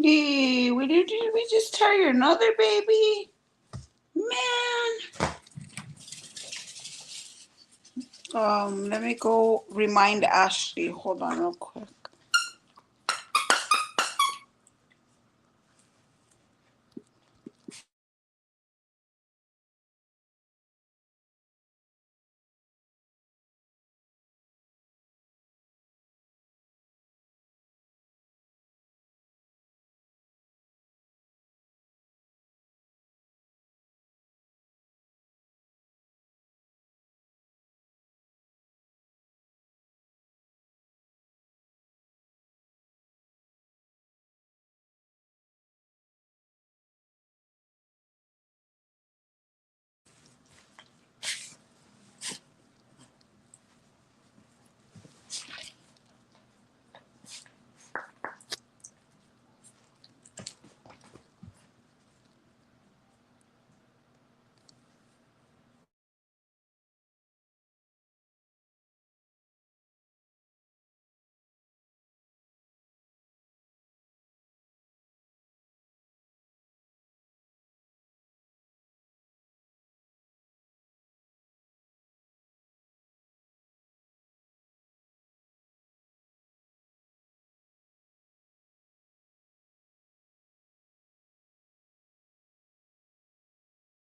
Did we just tire another baby? Man. Let me go remind Ashley. Hold on real quick.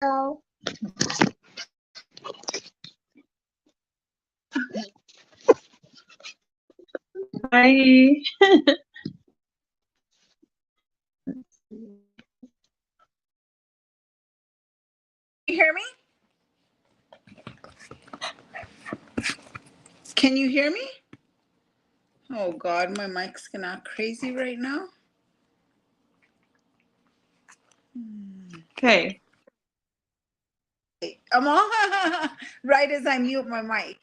Oh. Hi. You hear me? Can you hear me? Oh God, my mic's gonna act crazy right now. Okay. I'm all right as I mute my mic.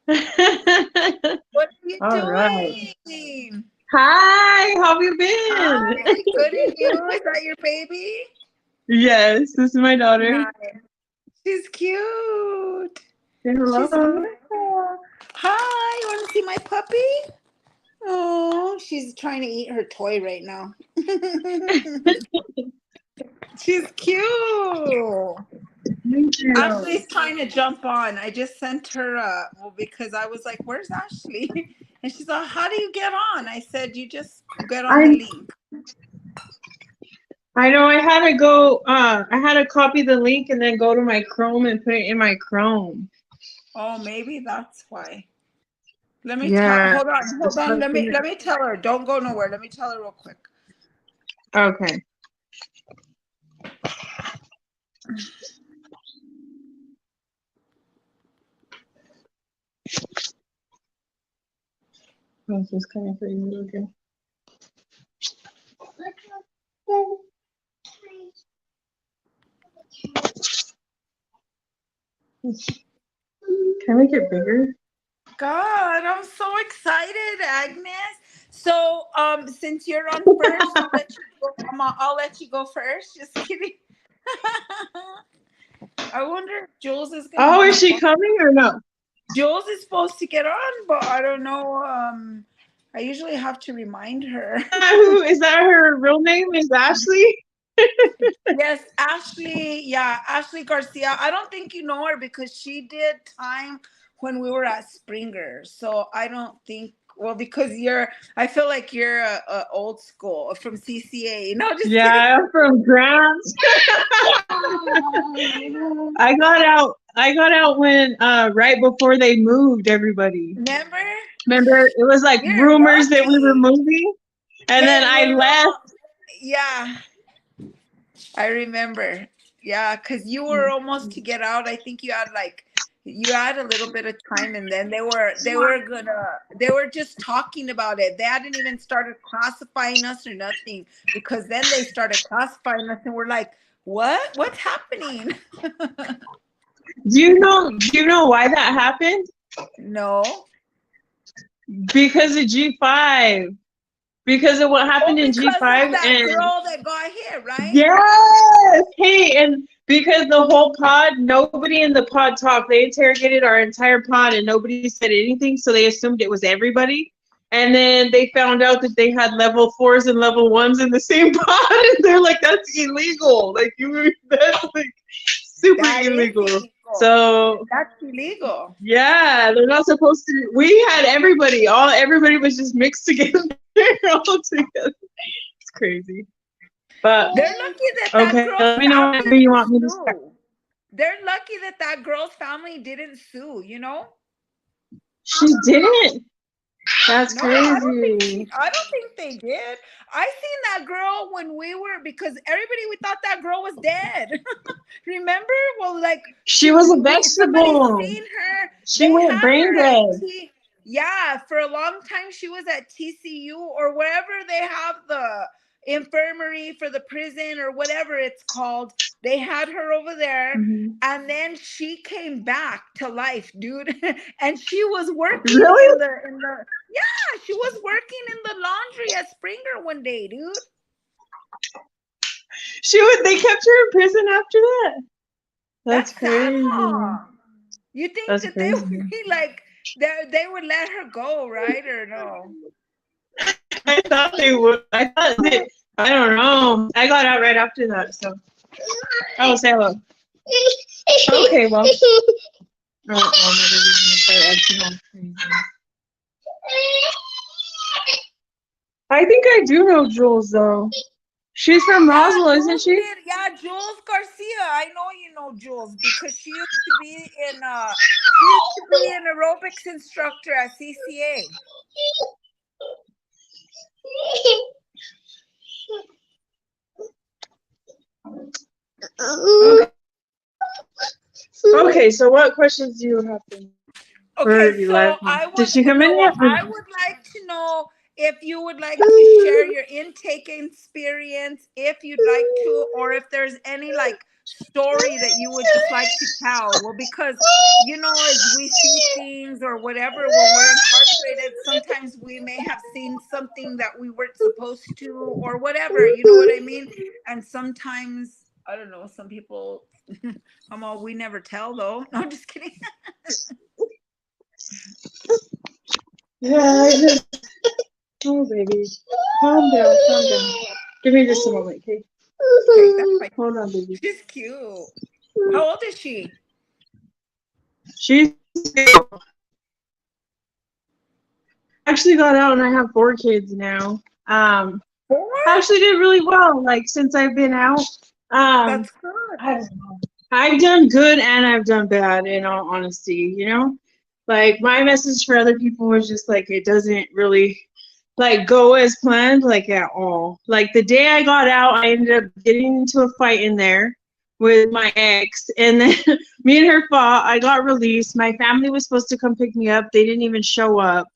What are you All right. doing? Hi, how have you Hi, been? good and you? Is that your baby? Yes, this is my daughter. Nice. She's cute. Say hello. She's beautiful. Hi, you want to see my puppy? Oh, she's trying to eat her toy right now. She's cute. Thank you. Ashley's trying to jump on. I just sent her because I was like, "Where's Ashley?" And she's like, "How do you get on?" I said, "You just get on the link." I know I had to go, I had to copy the link and then go to my Chrome and put it in my Chrome. Oh, maybe that's why. Let me tell. Yeah. Hold on. Let me tell her. Don't go nowhere. Let me tell her real quick. Okay. This is kind of for you, okay. Can I make it bigger? God, I'm so excited, Agnes. So, since you're on first, I'll let you go. I'll let you go first. Just kidding. I wonder if Jules is gonna Oh, be is she on. coming or no? Jules is supposed to get on, but I don't know. I usually have to remind her. Is that her real name? Is Ashley? Yes, Ashley. Yeah, Ashley Garcia. I don't think you know her because she did time when we were at Springer. So I don't think. Well, because I feel like you're a old school from CCA. No, just kidding. Yeah, I'm from Grants. I got out when right before they moved everybody. Remember? Remember, it was like You're rumors that we were lucky. moving, and then Yeah, I left. yeah, I remember. Yeah, because you were almost to get out. I think you had a little bit of time, and then they were just talking about it. They hadn't even started classifying us or nothing, because then they started classifying us, and we're like, what? What's happening? Do you know why that happened? No. Because of G5. Because of what Oh, happened in because of G5 that and girl that got hit, right? yes, hey, and because the whole pod, nobody in the pod talked. They interrogated our entire pod and nobody said anything, so they assumed it was everybody. And then they found out that they had level 4s and level 1s in the same pot, and they're like, "That's illegal. Like that's like super That is illegal." illegal. So That's illegal. yeah, they're not supposed to. We had everybody was just mixed together all together. It's crazy. But They're lucky that okay, girl's let me know family whenever you didn't want me to start. sue. They're lucky that girl's family didn't sue, you know? She didn't. That's No, I don't crazy. think they did. I seen that girl when we were, because we thought that girl was dead. Remember? Well, like She was a somebody vegetable. seen her. She They went had brain her at dead. yeah, for a long time she was at TCU or wherever they have the infirmary for the prison or whatever it's called. They had her over there. Mhm. And then she came back to life, dude. And she was working Really? in the yeah, she was working in the laundry at Springer one day, dude. They kept her in prison after that. That's sad, crazy. huh? You think That's that crazy. they would be like they would let her go, right? Or no? I thought they would. I don't know. I got out right after that, so. Oh, say hello. Okay, well. Oh, my baby's gonna start acting all crazy. I think I do know Jules, though. She's from Roswell, isn't she? Yeah, Jules Garcia. I know you know Jules because she used to be an aerobics instructor at CCA. Okay, so what questions do you have? Okay, so Did she come in yet? I would like to know if you would like to share your intake experience, if you'd like to, or if there's any like story that you would just like to tell. Well, because as we see things or whatever when we're incarcerated, sometimes we may have seen something that we weren't supposed to, or whatever. You know what I mean? And sometimes I don't know. Some people, we never tell though. No, I'm just kidding. Yeah, oh, baby. Calm down. Give me just a moment, okay? Okay, that's fine. Hold on, baby. She's cute. How old is she? She's actually got out and I have 4 kids now. I actually did really well, like, since I've been out. That's good. I don't know. I've done good and I've done bad, in all honesty, Like, my message for other people was just, like, it doesn't really, like, go as planned, like, at all. Like, the day I got out, I ended up getting into a fight in there with my ex, and then me and her fought. I got released. My family was supposed to come pick me up. They didn't even show up.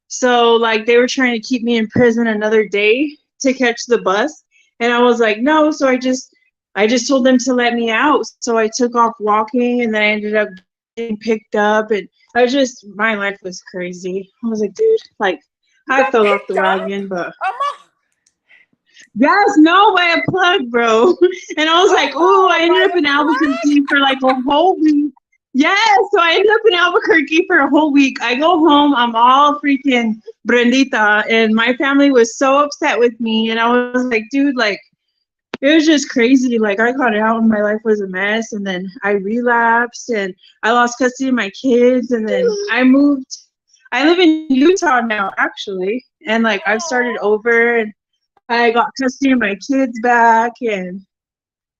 So, like, they were trying to keep me in prison another day to catch the bus. And I was like, no. So I just told them to let me out. So I took off walking, and then I ended up getting picked up. And my life was crazy. I was like, dude, like, I fell off the wagon, but. Yes, no way, a plug, bro. And I was like, oh, I ended up in Albuquerque for like a whole week. Yeah, so I ended up in Albuquerque for a whole week. I go home, I'm all freaking Brendita, and my family was so upset with me. And I was like, dude, like, it was just crazy. Like, I got out and my life was a mess. And then I relapsed and I lost custody of my kids. And then I moved. I live in Utah now, actually. And, like, I've started over and I got custody of my kids back. And,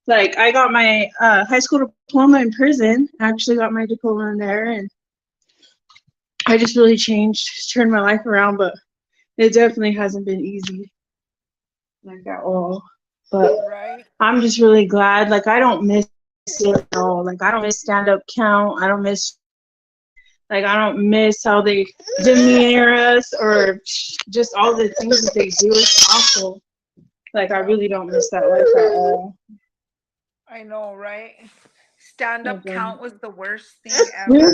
like, I got my high school diploma in prison. I actually got my diploma in there. And I just really turned my life around. But it definitely hasn't been easy, like, at all. But I'm just really glad. Like, I don't miss it at all. Like, I don't miss stand-up count. I don't miss how they demeanor us or just all the things that they do. It's awful. Like, I really don't miss that life at all. I know, right? Stand-up count was the worst thing ever.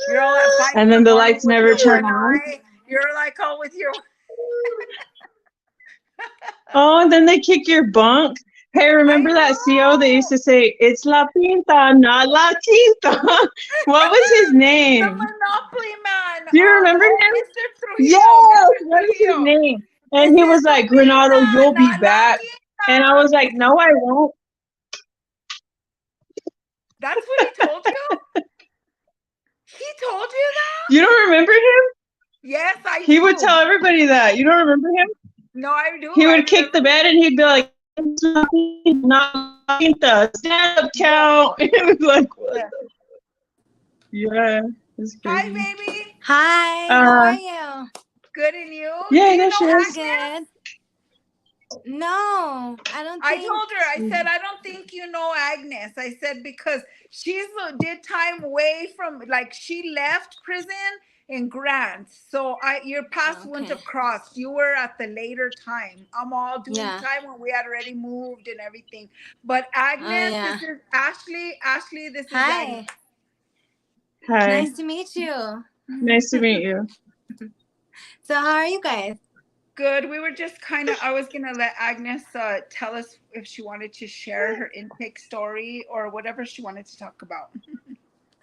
You're all at 5 and then the lights never turn on. You're like, with your... Oh, and then they kick your bunk. Hey, remember that CEO that used to say, "It's La Pinta, not La Quinta"? What was his The name? Monopoly man. Do you remember him? Mr. Yes. Trujillo. Mr. What was his Trujillo. name? This And he is was La like, "Renato, Pinta, you'll be not La back." And I Quinta. was like, "No, I won't." That's what he told you? He told you that? You don't remember him? Yes, I He do. would tell everybody that. You don't remember him? No, I do. He I would kick the remember. bed and he'd be like, "It's La Quinta, not La Quinta. Stand up, count." It was like, what? Yeah. Yeah, it's Hi, crazy. baby. Hi, how are you? Good, and you? Yeah, Do you there know she I'm is. Agnes? good. No, I don't I think. told her, I said, I don't think you know Agnes. I said, because she's did time way from, like, she left prison in Grant. So your paths wouldn't Okay. have crossed. You were at the later time. I'm all doing Yeah. time when we had already moved and everything. But Oh Agnes, yeah. this is Ashley. Ashley, this is Hi. Agnes. Hi. Nice to meet you. Nice to meet you. So how are you guys? Good. We were just kind of, I was going to let Agnes tell us if she wanted to share her intake story or whatever she wanted to talk about.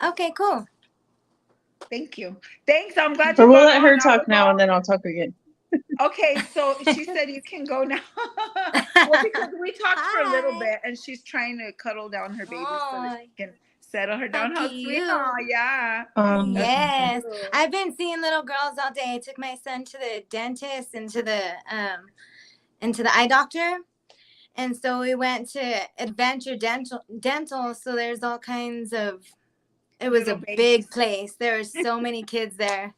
Okay, cool. Thank you. Thanks. I'm glad But you we'll got let her on. talk now and then I'll talk again. Okay, so she said you can go now. Well, because we talked for a little Hi. bit and she's trying to cuddle down her baby so that Oh, she can settle her how down. How sweet. cute. Oh, yeah. That's Yes. cute. I've been seeing little girls all day. I took my son to the dentist and to the eye doctor. And so we went to Adventure Dental. So there's all kinds of. It was Little a babies. big place. There were so many kids there.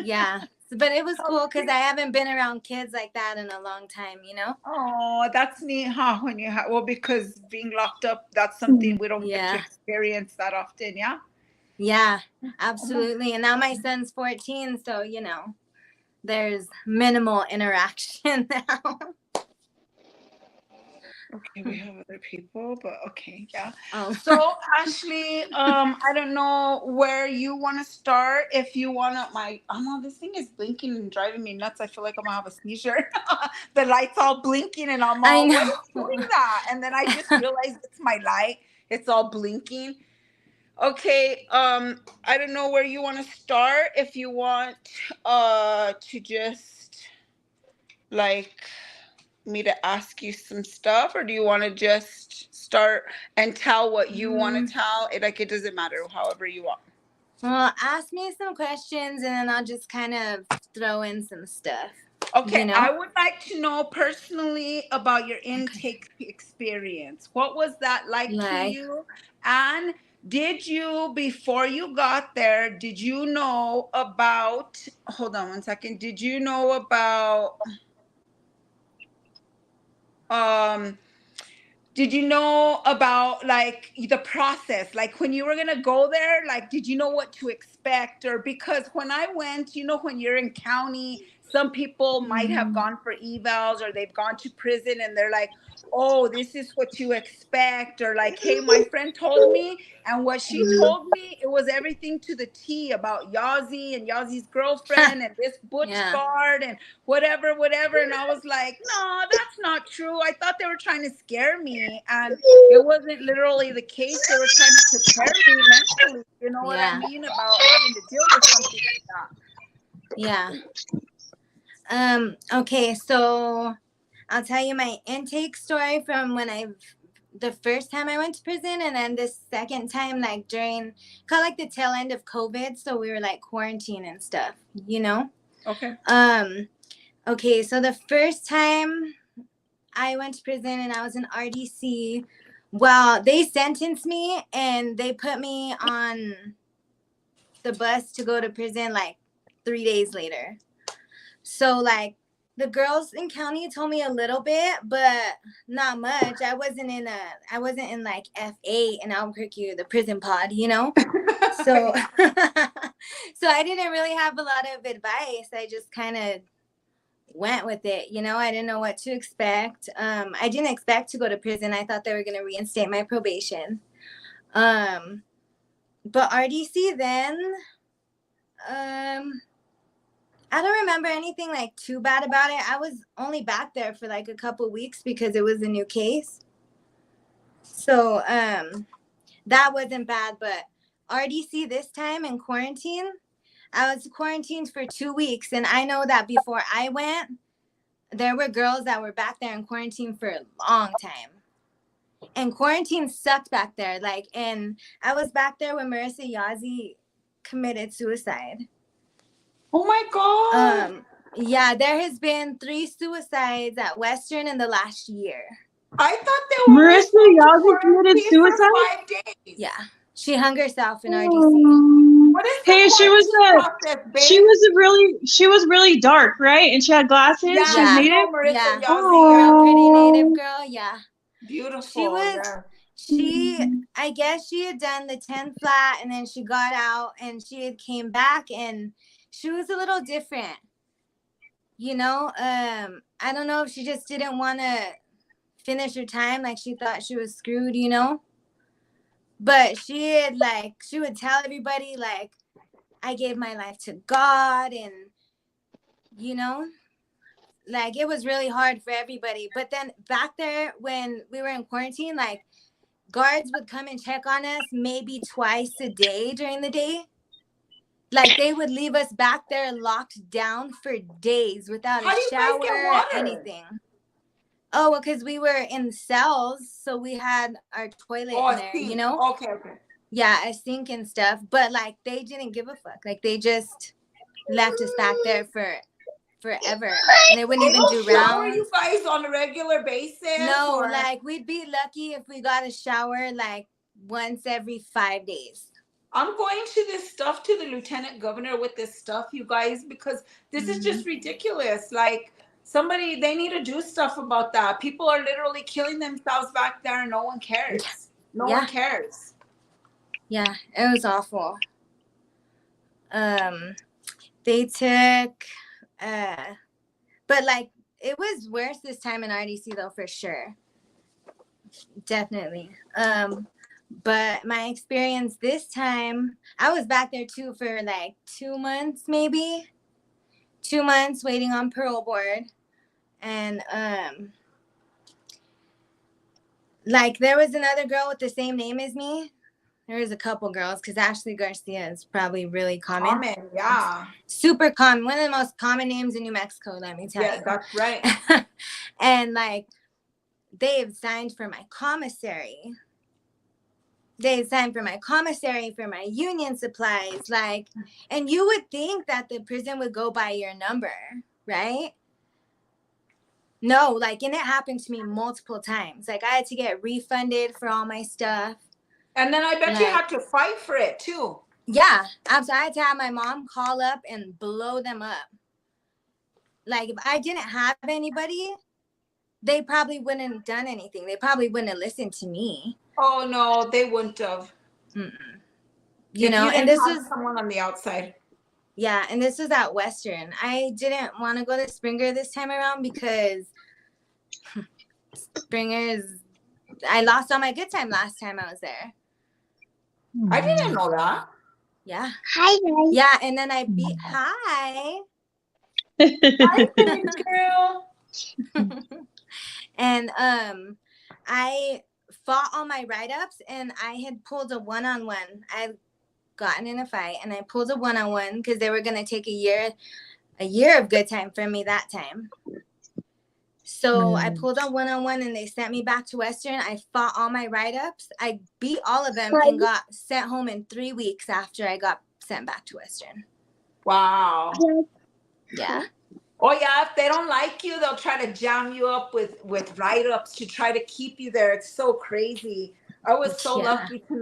Yeah. But it was cool because I haven't been around kids like that in a long time, you know? Oh, that's neat, huh? When you have, well, because being locked up, that's something we don't get to Yeah. experience that often, yeah? Yeah, absolutely. And now my son's 14, so, you know, there's minimal interaction now. Okay, we have other people, but okay, yeah. Oh. So Ashley, I don't know where you want to start. If you want to, oh no, this thing is blinking and driving me nuts. I feel like I'm gonna have a seizure. The light's all blinking, and I'm I all, what know. is doing that? And then I just realized it's my light. It's all blinking. Okay, I don't know where you want to start. If you want, to just like me to ask you some stuff, or do you want to just start and tell what you want to tell? It doesn't matter, however you want. Well, ask me some questions and then I'll just kind of throw in some stuff. Okay, You know? I would like to know personally about your intake experience. What was that like to you? And did you, before you got there, did you know about, hold on one second, did you know about, did you know about like the process, like when you were going to go there, like did you know what to expect? Or because when I went, you know, when you're in county, some people might have gone for evals or they've gone to prison and they're like, oh, this is what you expect, or like, hey, my friend told me, and what she told me, it was everything to the T about Yazi and Yazi's girlfriend and this butch Yeah. guard and whatever. And I was like, no, that's not true. I thought they were trying to scare me, and it wasn't literally the case. They were trying to prepare me mentally, you know what I mean, about having to deal with something like that. Yeah. Okay, so I'll tell you my intake story from the first time I went to prison, and then the second time, like during kind of like the tail end of COVID, so we were like quarantine and stuff, you know. Okay. Okay, so the first time I went to prison and I was in RDC, well, they sentenced me and they put me on the bus to go to prison like 3 days later. So like the girls in county told me a little bit, but not much. I wasn't in like F8 in Albuquerque, the prison pod, you know? So so I didn't really have a lot of advice. I just kind of went with it, you know? I didn't know what to expect. I didn't expect to go to prison. I thought they were going to reinstate my probation. But RDC then, I don't remember anything like too bad about it. I was only back there for like a couple weeks because it was a new case. So that wasn't bad, but RDC this time in quarantine, I was quarantined for 2 weeks, and I know that before I went, there were girls that were back there in quarantine for a long time. And quarantine sucked back there. Like, and I was back there when Marissa Yazzie committed suicide. Oh my God. Yeah, there has been 3 suicides at Western in the last year. I thought they were Marissa Yazzie committed suicide? for 5 days. Yeah, she hung herself in RDC. What is Hey, she was really dark, right? And she had glasses. Yeah, She was native. Yeah. Oh. Pretty native girl. Yeah. Beautiful. She was. I guess she had done the 10 flat, and then she got out, and she had came back, and she was a little different. You know, I don't know if she just didn't want to finish her time, like she thought she was screwed, you know. But she would tell everybody, like, I gave my life to God, and, you know, like, it was really hard for everybody. But then back there when we were in quarantine, like, guards would come and check on us maybe twice a day during the day. Like, they would leave us back there locked down for days without a shower or anything. Oh, well, because we were in cells, so we had our toilet in there, you know? Okay. Yeah, a sink and stuff. But, like, they didn't give a fuck. Like, they just left us back there for forever. And they wouldn't even do shower rounds. you guys on a regular basis? No, like, we'd be lucky if we got a shower, like, once every 5 days. I'm going to this stuff to the lieutenant governor with this stuff, you guys, because this is just ridiculous. Like, they need to do stuff about that. People are literally killing themselves back there and no one cares. No one cares. Yeah, it was awful. They took, but like, it was worse this time in RDC though, for sure. Definitely. But my experience this time, I was back there too for like 2 months, maybe 2 months waiting on parole board. And like, there was another girl with the same name as me. There was a couple girls, because Ashley Garcia is probably really common. Yeah. Super common. One of the most common names in New Mexico, let me tell you. Yeah, that's right. And like, they've signed for my commissary. They signed for my commissary, for my union supplies, like, and you would think that the prison would go by your number, right? No, like, and it happened to me multiple times. Like, I had to get refunded for all my stuff. And then I bet you had to fight for it too. Yeah, absolutely. I had to have my mom call up and blow them up. Like, if I didn't have anybody, they probably wouldn't have done anything. They probably wouldn't have listened to me. Oh no, they wouldn't have. You know, and this was someone on the outside. Yeah, and this was at Western. I didn't want to go to Springer this time around because I lost all my good time last time I was there. I didn't know that. Yeah. Hi, guys. Yeah, and then I beat hi. Hi, girl. And I fought all my write-ups, and I had pulled a one-on-one. I'd gotten in a fight, and I pulled a one-on-one because they were going to take a year of good time from me that time. So I pulled a one-on-one, and they sent me back to Western. I fought all my write-ups. I beat all of them and got sent home in 3 weeks after I got sent back to Western. Wow. Yeah. Oh yeah, if they don't like you, they'll try to jam you up with write-ups to try to keep you there. It's so crazy. I was so lucky to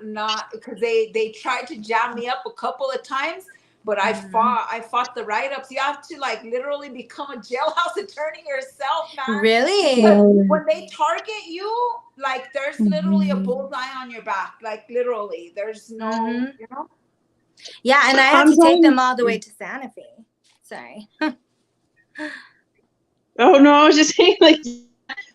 not because they tried to jam me up a couple of times, but I fought the write-ups. You have to like literally become a jailhouse attorney yourself, man. Really? When they target you, like there's literally a bullseye on your back. Like literally, there's no, you know. Yeah, and I had to take them all the way to Santa Fe. Sorry. Oh no, I was just saying,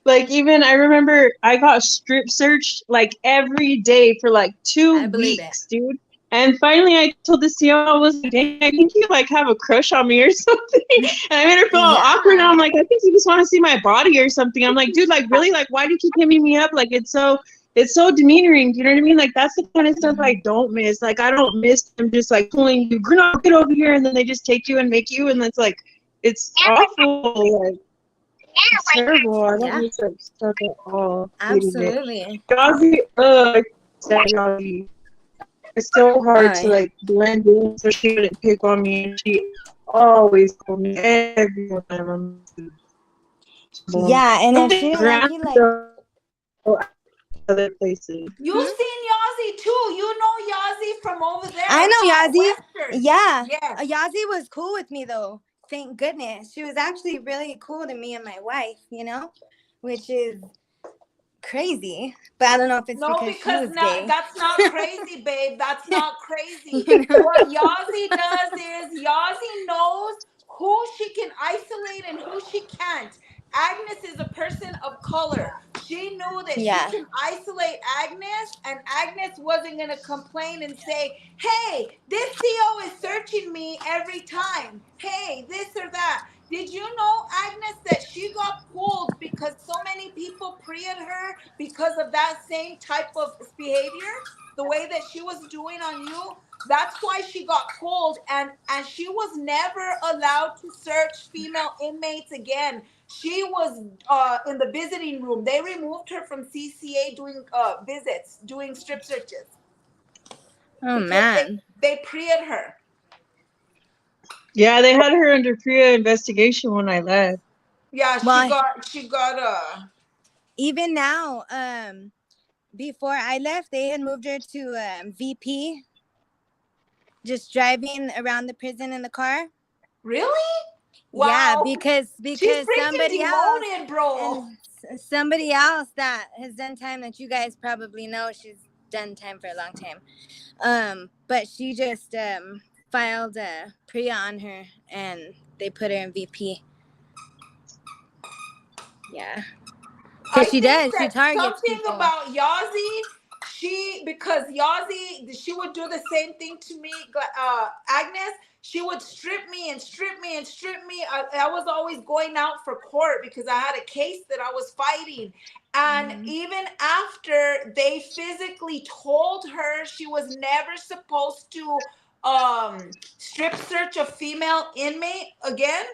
like even I remember I got strip searched like every day for like 2 weeks, dude. And finally, I told the CO, I was like, dang, I think you like have a crush on me or something. And I made her feel all awkward. And I'm like, I think you just want to see my body or something. I'm like, dude, like really, like why do you keep hitting me up? Like it's so demeaning. You know what I mean? Like that's the kind of stuff I don't miss. Like I don't miss them just like pulling you, no, get over here, and then they just take you and make you, and it's like it's awful. Like it's terrible. I don't miss that stuff at all. Absolutely. Yazzie, Yazzie. It's so hard to like blend in, so she wouldn't pick on me, and she always called me every time I'm. Yeah, and if she didn't like you, like other places. You've seen Yazzie too. You know Yazzie from over there. I know Yazzie. Western. Yeah. Yeah. Yazzie was cool with me though. Thank goodness. She was actually really cool to me and my wife, you know, which is crazy. But I don't know if it's because she was gay. That's not crazy, babe. That's not crazy. What Yazzie does is Yazzie knows who she can isolate and who she can't. Agnes is a person of color. She knew that she can isolate Agnes, and Agnes wasn't going to complain and say, hey, this CO is searching me every time. Hey, this or that. Did you know, Agnes, that she got pulled because so many people pre-ed her because of that same type of behavior, the way that she was doing on you? That's why she got pulled, and she was never allowed to search female inmates again. She was in the visiting room. They removed her from CCA doing visits, doing strip searches. Oh, man. They pre-ed her. Yeah, they had her under PREA investigation when I left. Yeah, she got even now, before I left, they had moved her to VP, just driving around the prison in the car. Really? Wow. Yeah, because she's somebody demoted, else, bro. And somebody else that has done time that you guys probably know, she's done time for a long time. But she just filed a PREA on her, and they put her in VP. Yeah, because she does. She targets something people. About Yazzie, because Yazzie, she would do the same thing to me, Agnes. She would strip me and strip me and strip me. I was always going out for court because I had a case that I was fighting. And even after they physically told her she was never supposed to strip search a female inmate again,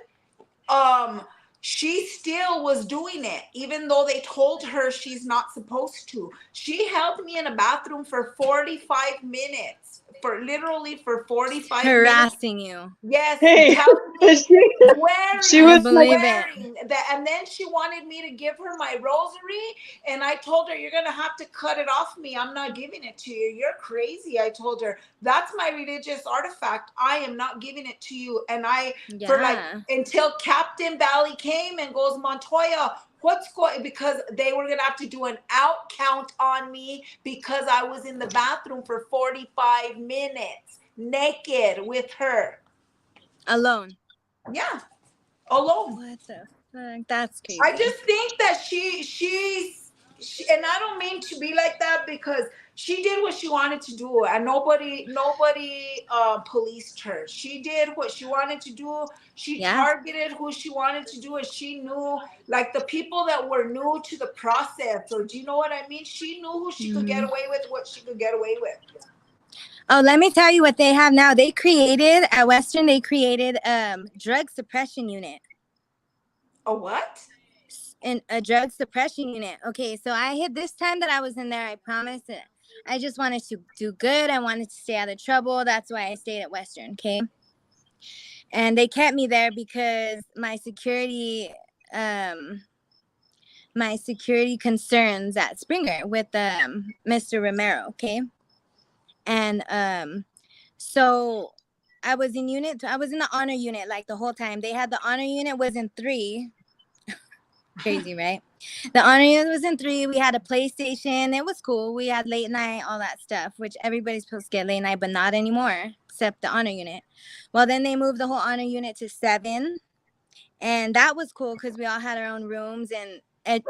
she still was doing it, even though they told her she's not supposed to. She held me in a bathroom for 45 minutes, literally for 45 minutes. Harassing you. Yes. Hey, she was swearing. And then she wanted me to give her my rosary, and I told her, you're going to have to cut it off me. I'm not giving it to you. You're crazy. I told her, that's my religious artifact. I am not giving it to you. And until Captain Valley came and goes, Montoya, what's going, because they were going to have to do an out count on me because I was in the bathroom for 45 minutes naked with her. Alone. Yeah. Alone. What the fuck? That's crazy. I just think that she, and I don't mean to be like that, because she did what she wanted to do, and nobody policed her. She did what she wanted to do. She targeted who she wanted to do, and she knew, like, the people that were new to the process, or do you know what I mean? She knew who she could get away with, what she could get away with. Oh, let me tell you what they have now. They created at Western. They created drug suppression unit. A what? A drug suppression unit. Okay, so I hit this time that I was in there. I promised it. I just wanted to do good. I wanted to stay out of trouble. That's why I stayed at Western. Okay, and they kept me there because my security concerns at Springer with Mr. Romero. Okay. And so I was in the honor unit like the whole time. They had the honor unit was in 3. Crazy, right? The honor unit was in 3. We had a PlayStation. It was cool. We had late night, all that stuff, which everybody's supposed to get late night, but not anymore, except the honor unit. Well, then they moved the whole honor unit to 7. And that was cool because we all had our own rooms, and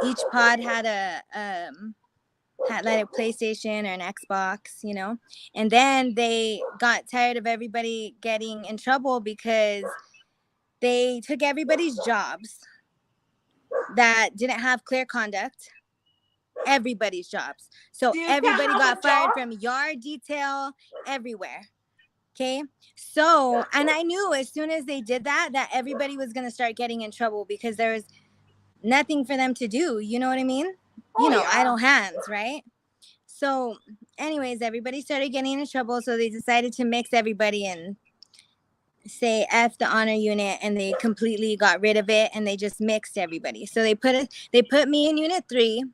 each pod had had like a PlayStation or an Xbox, you know. And then they got tired of everybody getting in trouble because they took everybody's jobs that didn't have clear conduct. Everybody's jobs. So Do you everybody have got a fired job? from yard detail, everywhere. Okay. So, and I knew as soon as they did that, that everybody was going to start getting in trouble because there was nothing for them to do. You know what I mean? Oh, You know, yeah. idle hands, right? So, anyways, everybody started getting in trouble. So they decided to mix everybody and say F the honor unit, and they completely got rid of it and they just mixed everybody. So they put me in unit 3,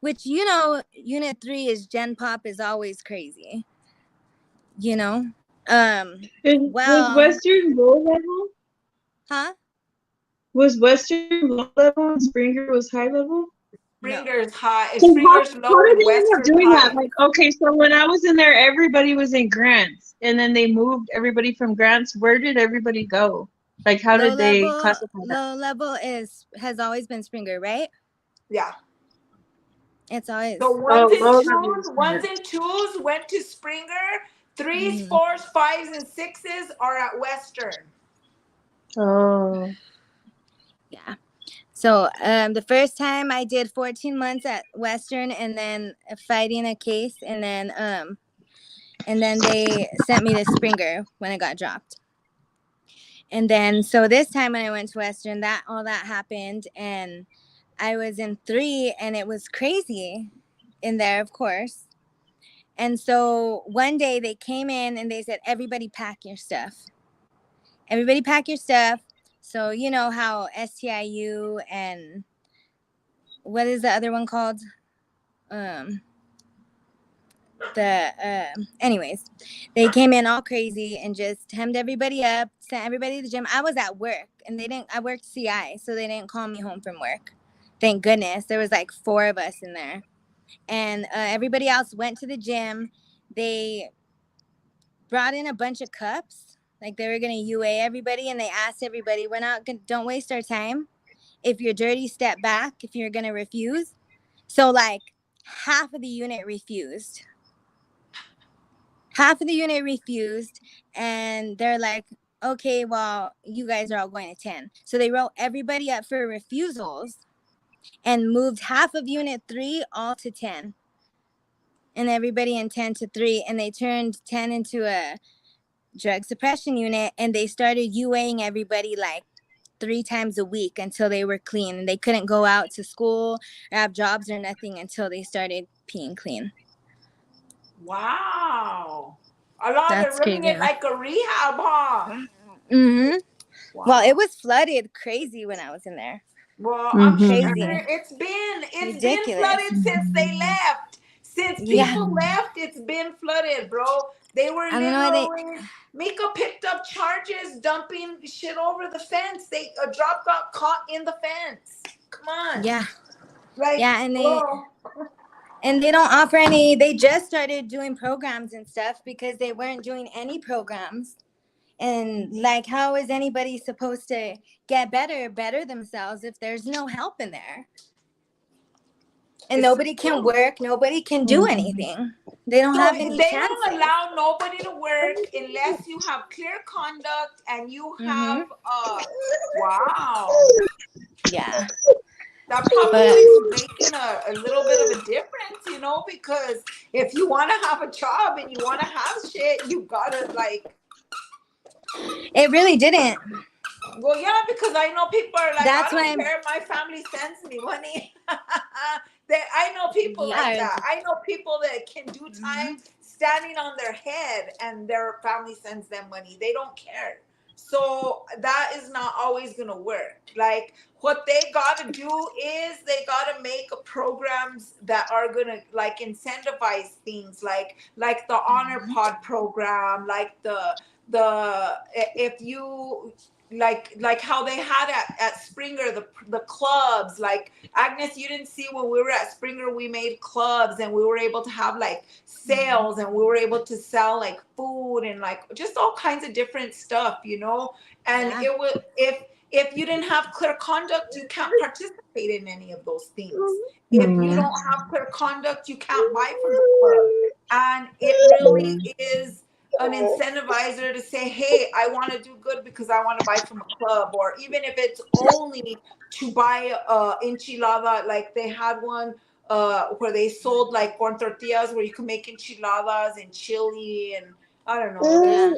which, you know, unit 3 is Gen Pop is always crazy. You know? Was Well, Western low level? huh? Was Western low level and Springer was high level? No. Springer's high. So Springer's how low did and they end up Western's doing high. that? Like, okay, so when I was in there, everybody was in Grants, and then they moved everybody from Grants. Where did everybody go? Like, how did they classify that? Low level has always been Springer, right? Yeah. It's always. The Oh, low level was ones Springer. and twos went to Springer. 3s, Mhm. 4s, 5s, and 6s are at Western. Oh. Yeah. So the first time I did 14 months at Western, and then fighting a case, and then they sent me to Springer when I got dropped. And then so this time when I went to Western, that all that happened, and I was in 3, and it was crazy in there, of course. And so one day they came in and they said, everybody pack your stuff. Everybody pack your stuff. So you know how STIU and what is the other one called? Anyways, they came in all crazy and just hemmed everybody up, sent everybody to the gym. I was at work and I worked CI, so they didn't call me home from work. Thank goodness. There was like 4 of us in there. And everybody else went to the gym. They brought in a bunch of cups. Like they were going to UA everybody, and they asked everybody, don't waste our time. If you're dirty, step back if you're going to refuse. So like half of the unit refused. And they're like, okay, well, you guys are all going to 10. So they wrote everybody up for refusals and moved half of unit 3 all to 10. And everybody in 10 to 3. And they turned 10 into a drug suppression unit, and they started UAing everybody like 3 times a week until they were clean. And they couldn't go out to school or have jobs or nothing until they started peeing clean. Wow. A lot That's of running crazy. it like a rehab, huh? Mm-hmm. Wow. Well, it was flooded crazy when I was in there. Well, I'm sure Crazy. it's been Ridiculous. flooded since they left. Since people left, it's been flooded, bro. They were literally. Mika picked up charges, dumping shit over the fence. A drop got caught in the fence. Come on. Yeah. Like, yeah, and they don't offer any. They just started doing programs and stuff because they weren't doing any programs. And like, how is anybody supposed to get better themselves if there's no help in there? And nobody can work. Nobody can do anything. They don't have any They chances. don't allow nobody to work unless you have clear conduct and you have wow. Yeah. That probably is making a little bit of a difference, you know, because if you want to have a job and you want to have shit, you gotta like. It really didn't. Well, yeah, because I know people are like, That's I don't care. My family sends me money. I know people like that. I know people that can do time standing on their head and their family sends them money. They don't care. So that is not always going to work. Like what they got to do is they got to make programs that are going to like incentivize things like the Honor Pod program, like if you like how they had at Springer the clubs. Like Agnes, you didn't see when we were at Springer, we made clubs and we were able to have like sales and we were able to sell like food and like just all kinds of different stuff, you know. And it was If you didn't have clear conduct, you can't participate in any of those things. If you Mhm. don't have clear conduct, you can't buy from the club. And it really is an incentivizer to say, hey, I want to do good because I want to buy from a club. Or even if it's only to buy enchilada, like they had one where they sold like corn tortillas where you can make enchiladas and chili and I don't know.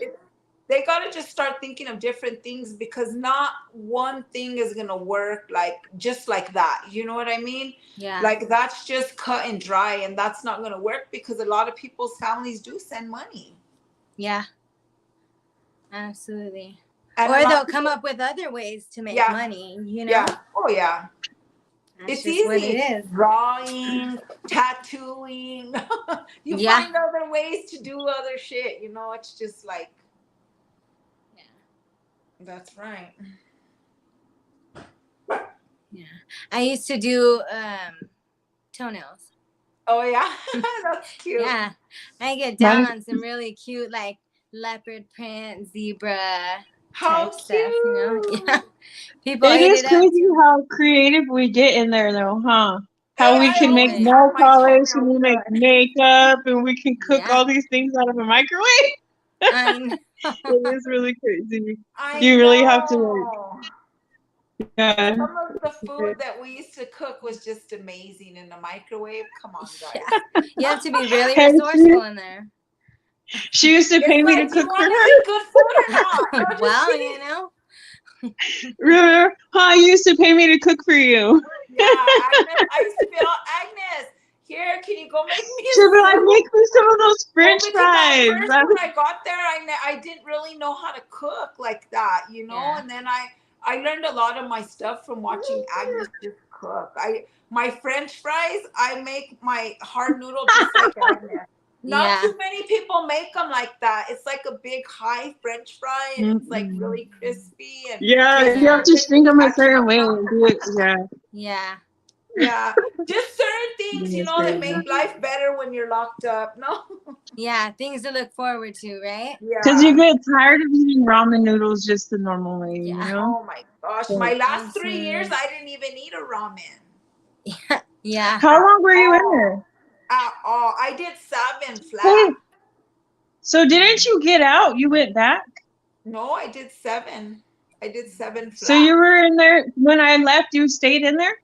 They got to just start thinking of different things because not one thing is going to work like just like that. You know what I mean? Yeah. Like that's just cut and dry and that's not going to work because a lot of people's families do send money. Yeah. Absolutely. And or they'll come up with other ways to make money, you know? Yeah. Oh, yeah. That's it's just easy. what it is. Drawing, tattooing. You find other ways to do other shit. You know, it's just like. Yeah. That's right. Yeah. I used to do toenails. Oh, yeah. That's cute. Yeah. I get down on some really cute, like, leopard print, zebra How type cute. stuff, you know? Yeah. People It ate is it crazy up. how creative we get in there, though, huh? How Hey, we I can make always nail have my polish and we toenails make done. makeup and we can cook Yeah. all these things out of a microwave. I know. It is really crazy. I You really have to, know. yeah. Some of the food that we used to cook was just amazing in the microwave. Come on, guys. Yeah. You have to be really Hey, resourceful in there. She used to pay It's me like, to do you cook for want to her. eat good food or not? No, just Well, kidding. you know? Remember? Huh? You used to pay me to cook for you. Yeah, Agnes, I used to be all, Agnes, here, can you go make me a She'd be like, soup? make me some of those French Because at fries. first when I got there, I didn't really know how to cook like that, you know? Yeah. And then I learned a lot of my stuff from watching Agnes just cook. My French fries, I make my hard noodle just like Agnes. Not too many people make them like that. It's like a big high French fry and it's like really crispy and Yeah, just you have to shrink them a certain ketchup. way and do it. Yeah. Yeah. Yeah, just certain things, you know, that make life better when you're locked up. No. Yeah, things to look forward to, right? Because you get tired of eating ramen noodles just the normal way, you Yeah. know? Oh my gosh, my last 3 years, I didn't even eat a ramen. Yeah. How long were you in there? I did 7 flat. Hey, so didn't you get out? You went back? No, I did 7. I did 7 flat. So you were in there when I left, you stayed in there?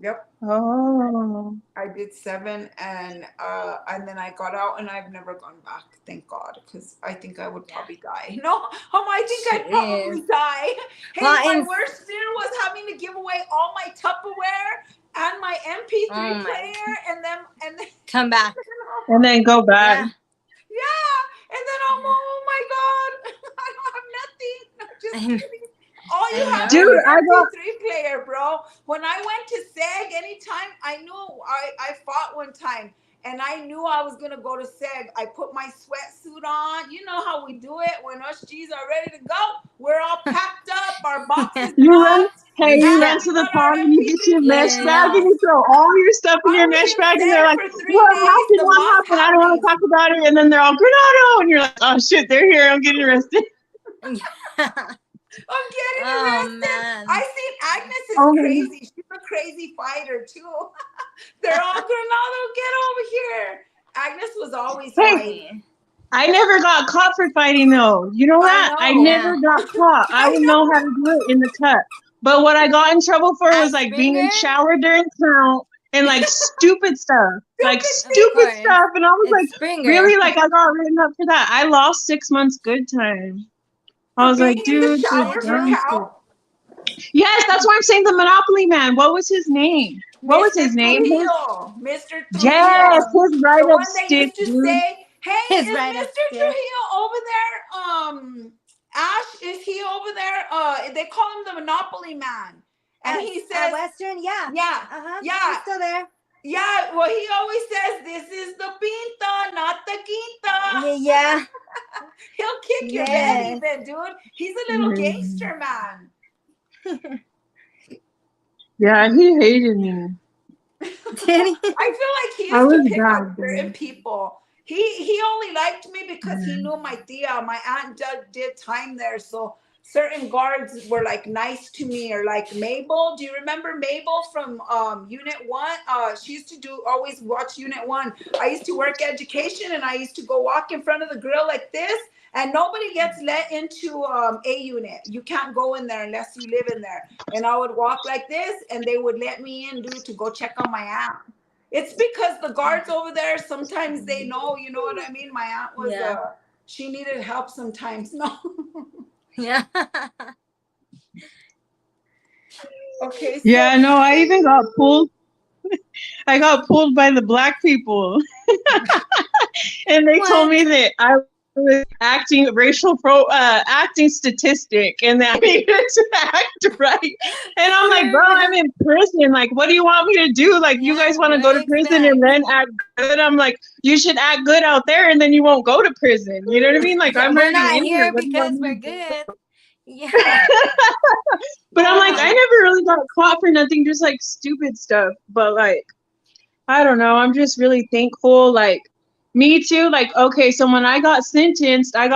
Yep. Oh. I did 7 and then I got out and I've never gone back, thank God, because I think I would probably die. No, I think I'd probably die. Hey, my worst fear was having to give away all my Tupperware and my MP3 player and then come back. And then go back. Yeah. And then I'm oh my God, I don't have nothing. No, just kidding. All you have is your MP3 player, bro. When I went to SEG, anytime I knew I fought one time and I knew I was gonna go to SEG. I put my sweatsuit on. You know how we do it when us G's are ready to go. We're all packed up, our boxes. You run to the car and you get your mesh bag and you throw all your stuff in your mesh bag and they're like, what happened? What happened? I don't want to talk about it. And then they're all Granado and you're like, oh shit, they're here. I'm getting arrested. I'm getting arrested. Man. I seen Agnes is crazy. She's a crazy fighter too. They're all Granado, get over here. Agnes was always fighting. I never got caught for fighting though. You know that? I never got caught. I would know how to do it in the cut. But what I got in trouble for was like being in the shower during count and like stupid stuff. Like stupid stuff. And I was like, really? Like I got written up for that. I lost 6 months good time. I was like, dude. Yes, that's why I'm saying the Monopoly man. What was his name? What was his name? Mr. Trujillo. Yes, his right up stick, dude. Say, hey, is Mr. Trujillo over there? Ash, is he over there? They call him the Monopoly man. And he says Western, yeah. Yeah. Yeah. He's still there. Yeah, well, he always says, this is the pinta, not the quinta. Yeah. He'll kick your butt even, dude. He's a little gangster man. Yeah, he hated me. Did he? I feel like he used to pick on certain people. He only liked me because he knew my tia, my aunt did time there. So certain guards were like nice to me, or like Mabel. Do you remember Mabel from Unit 1? She used to always watch Unit 1. I used to work education, and I used to go walk in front of the grill like this, and nobody gets let into A unit. You can't go in there unless you live in there. And I would walk like this, and they would let me in, to go check on my aunt. It's because the guards over there, sometimes they know, you know what I mean? My aunt was, she needed help sometimes. No. Yeah. Okay. So Yeah, no, I even got pulled. I got pulled by the black people. And they told me that I was acting acting statistic, and that I needed to act right. And I'm like, bro, I'm in prison. Like, what do you want me to do? Like, you guys want to go to prison and then act good? I'm like, you should act good out there, and then you won't go to prison. You know what I mean? Like, I'm we're not already in here because we're good. Yeah. But I'm like, I never really got caught for nothing, just like stupid stuff. But like, I don't know. I'm just really thankful. Like, me too. Like, okay, so when I got sentenced, I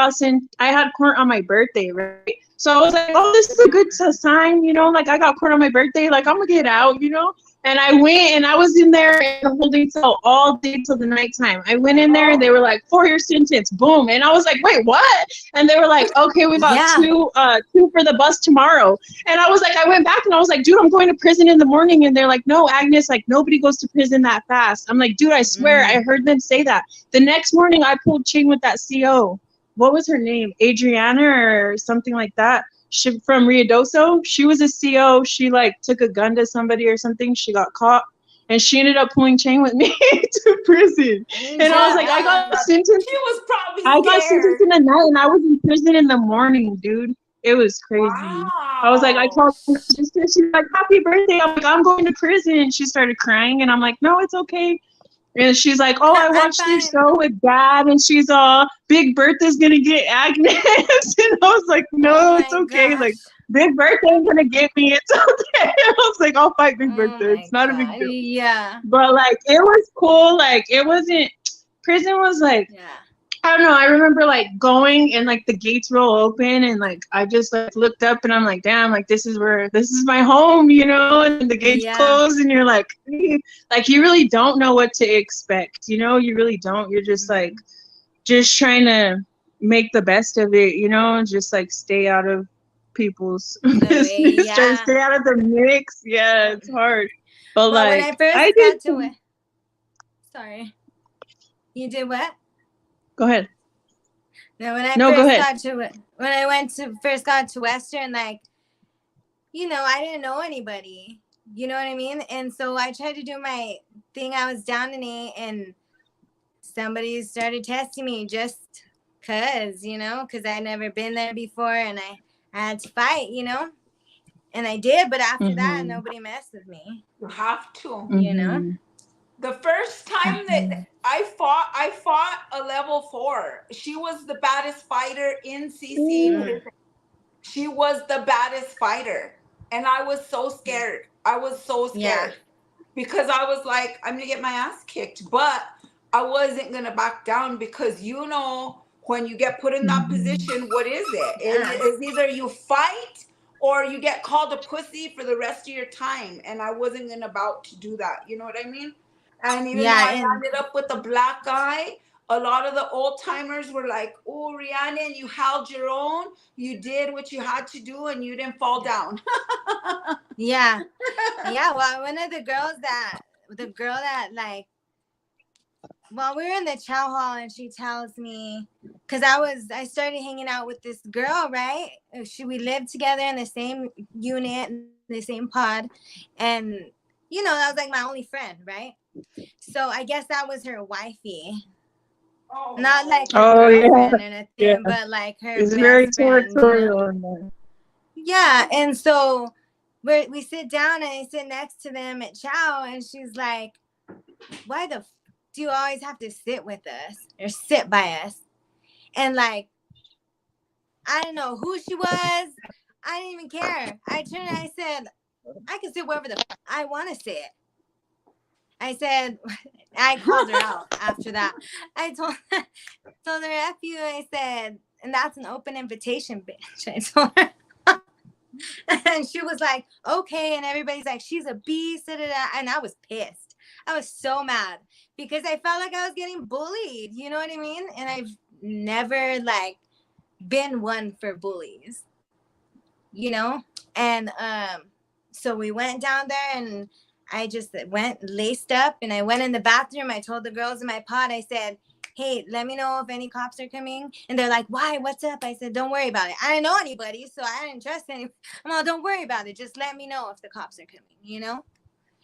had court on my birthday, right? So I was like, oh, this is a good sign, you know, like I got court on my birthday, like I'm gonna get out, you know? And I went and I was in there in a holding cell all day till the nighttime. I went in there and they were like, 4-year sentence, boom. And I was like, wait, what? And they were like, okay, we got two for the bus tomorrow. And I was like, I went back and I was like, dude, I'm going to prison in the morning. And they're like, no, Agnes, like nobody goes to prison that fast. I'm like, dude, I swear I heard them say that. The next morning I pulled chain with that CO. What was her name? Adriana or something like that. She from Ruidoso. She was a CO. She like took a gun to somebody or something. She got caught, and she ended up pulling chain with me to prison. And I was like, I got sentenced. She was probably I got sentenced in the night, and I was in prison in the morning, dude. It was crazy. Wow. I was like, I called my sister. She's like, happy birthday. I'm like, I'm going to prison. And she started crying, and I'm like, no, it's okay. And she's like, oh, I watched your show with Dad. And she's all, Big Bertha's going to get Agnes. And I was like, no, it's okay. Gosh. Like, Big Bertha ain't going to get me. It's okay. I was like, I'll fight Big Bertha. It's not a big deal. Yeah. But, like, it was cool. Like, it wasn't, prison was like, I don't know. I remember, like, going and, like, the gates roll open. And, like, I just, like, looked up and I'm like, damn, like, this is my home, you know? And the gates close and you're like, you really don't know what to expect, you know? You really don't. You're just, like, just trying to make the best of it, you know? And just, like, stay out of people's business. Try to stay out of the mix. Yeah, it's hard. But like, when I first got to it. Sorry. You did what? Go ahead. No, when I first got to Western, like, you know, I didn't know anybody. You know what I mean? And so I tried to do my thing. I was down in A, and somebody started testing me just because, you know, because I'd never been there before, and I had to fight, you know? And I did, but after that, nobody messed with me. You have to. You know? The first time that I fought a level 4. She was the baddest fighter in CC. She was the baddest fighter. And I was so scared. I was so scared. Because I was like, I'm going to get my ass kicked. But I wasn't going to back down, because, you know, when you get put in that position, what is it? It's either you fight or you get called a pussy for the rest of your time. And I wasn't about to do that. You know what I mean? And even though I ended up with a black guy, a lot of the old timers were like, oh, Rhiannon, you held your own. You did what you had to do, and you didn't fall down. Yeah. Well, one of the girl that like, well, we were in the chow hall, and she tells me, because I started hanging out with this girl, right? We lived together in the same unit, the same pod. And, you know, that was like my only friend, right? So I guess that was her wifey. Oh. Not like her girlfriend or anything, but like her best very territorial. You know? Yeah, and so we sit down, and I sit next to them at chow, and she's like, why the do you always have to sit with us or sit by us? And like, I don't know who she was. I didn't even care. I turned and I said, I can sit wherever I want to sit. I said, I called her out after that. I told her, F you. I said, and that's an open invitation, bitch. I told her. And she was like, okay. And everybody's like, she's a beast. Da, da, da. And I was pissed. I was so mad because I felt like I was getting bullied. You know what I mean? And I've never like been one for bullies, you know? And so we went down there and I just went laced up and I went in the bathroom. I told the girls in my pod, I said, hey, let me know if any cops are coming. And they're like, why? What's up? I said, don't worry about it. I didn't know anybody, so I didn't trust anyone. I'm like, don't worry about it. Just let me know if the cops are coming, you know?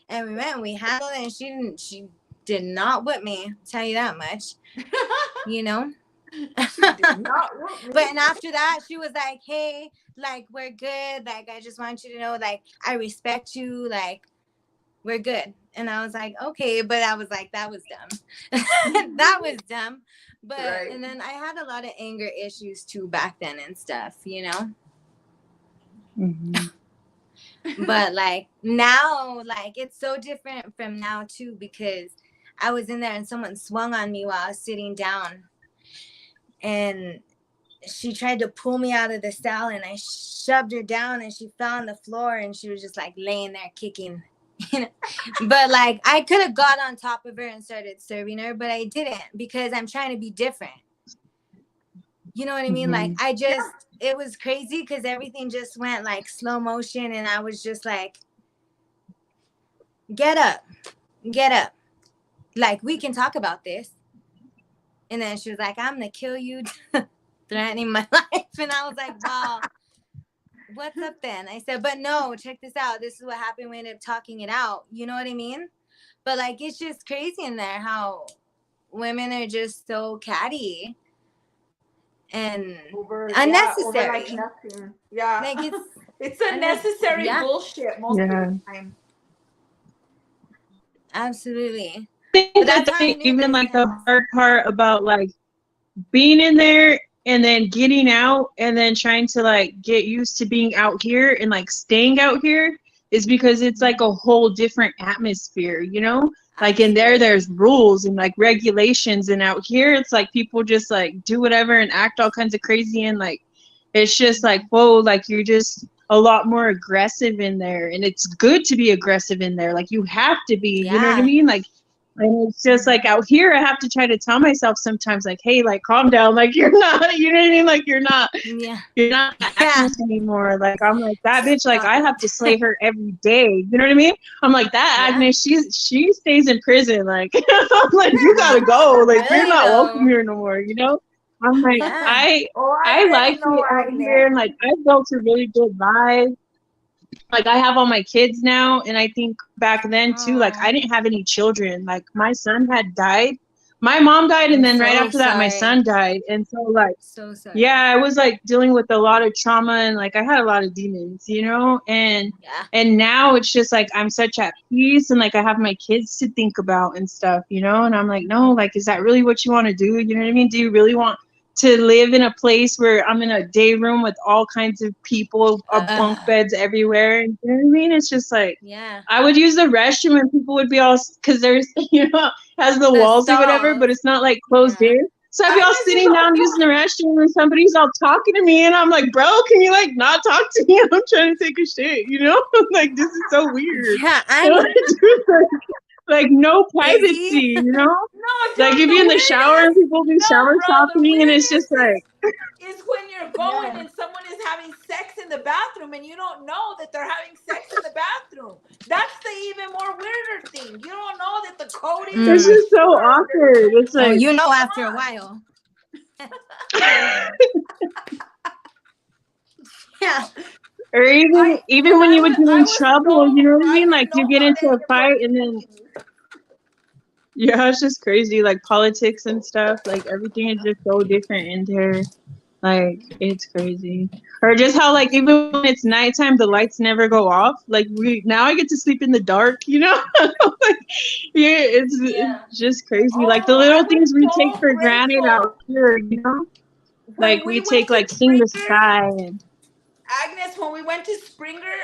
And we went and we handled it, and she did not whip me, I'll tell you that much, you know? But and after that, she was like, hey, like, we're good. Like, I just want you to know, like, I respect you. Like, we're good. And I was like, okay. But I was like, that was dumb. That was dumb. But right. And then I had a lot of anger issues too back then and stuff, you know? Mm-hmm. But like now, like, it's so different from now too, because I was in there and someone swung on me while I was sitting down. And she tried to pull me out of the cell and I shoved her down and she fell on the floor and she was just like laying there kicking, you know. But like I could have got on top of her and started serving her, but I didn't because I'm trying to be different. You know what I mean? Mm-hmm. Like it was crazy because everything just went like slow motion and I was just like, get up. Like, we can talk about this. And then she was like, I'm going to kill you, threatening my life. And I was like, wow, what's up then? I said, but no, check this out. This is what happened. We ended up talking it out. You know what I mean? But like, it's just crazy in there how women are just so catty and unnecessary. Like nothing. Yeah. Like it's unnecessary bullshit most of the time. Absolutely. I think that's even like the hard part about like being in there and then getting out and then trying to like get used to being out here and like staying out here is because it's like a whole different atmosphere, you know? Like in there's rules and like regulations, and out here it's like people just like do whatever and act all kinds of crazy, and like it's just like, whoa, like you're just a lot more aggressive in there, and it's good to be aggressive in there. Like you have to be, you know what I mean? Like, and it's just like out here, I have to try to tell myself sometimes, like, hey, like, calm down. Like, you're not, you know what I mean? Like, you're not Agnes anymore. Like, I'm like, that bitch, like, I have to slay her every day. You know what I mean? I'm like, that Agnes, she stays in prison. Like, I'm like, you gotta go. Like, you're not welcome here no more, you know? I'm like, I like it out here, and like, I built a really good vibe. Like I have all my kids now, and I think back then too, like I didn't have any children. Like my son had died. My mom died, and then right after that, my son died. And so like, yeah, I was like dealing with a lot of trauma, and like I had a lot of demons, you know. And now it's just like I'm such at peace, and like I have my kids to think about and stuff, you know. And I'm like, no, like, is that really what you want to do? You know what I mean? Do you really want to live in a place where I'm in a day room with all kinds of people, bunk beds everywhere? You know what I mean? It's just like, I would use the restroom and people would be all, because there's, you know, has the walls or whatever, but it's not like closed in. So I'd be all sitting down using the restroom and somebody's all talking to me and I'm like, bro, can you like not talk to me? I'm trying to take a shit, you know? Like, this is so weird. Yeah, like no privacy, you know? No, like if you're in the shower and people be shower talking, and it's just like, it's when you're going and someone is having sex in the bathroom and you don't know that they're having sex in the bathroom. That's the even more weirder thing. You don't know that the code is. It's just so awkward. It's like, you know, after a while. Yeah. Or even when you would get in trouble, you know what I mean? Like you get into a fight and then, yeah, it's just crazy. Like politics and stuff, like everything is just so different in there. Like it's crazy. Or just how like even when it's nighttime, the lights never go off. Like now I get to sleep in the dark, you know? Like it's just crazy. Like the little things we take for granted out here, you know? Like we take like Sing the Sky and Agnes, when we went to Springer,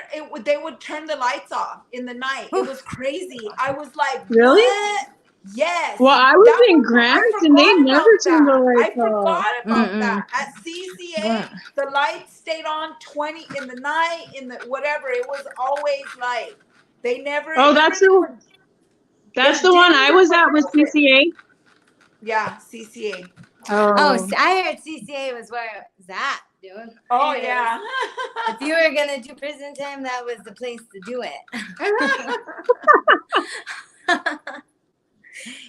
they would turn the lights off in the night. It was crazy. I was like, really? What? Yes, Well, I was that in was. I Grants and they forgot never about turned the that. I lights off. forgot about Mm-mm. that. At CCA, Wow. the lights stayed on 20 in the night, in the whatever. It was always light. They never. Oh, Remember they were. that's Their the one I dims was were at with broken. CCA. Yeah, CCA. Oh, Oh, I heard CCA was where it was at, dude. Oh I heard yeah. if you were gonna do prison time, that was the place to do it.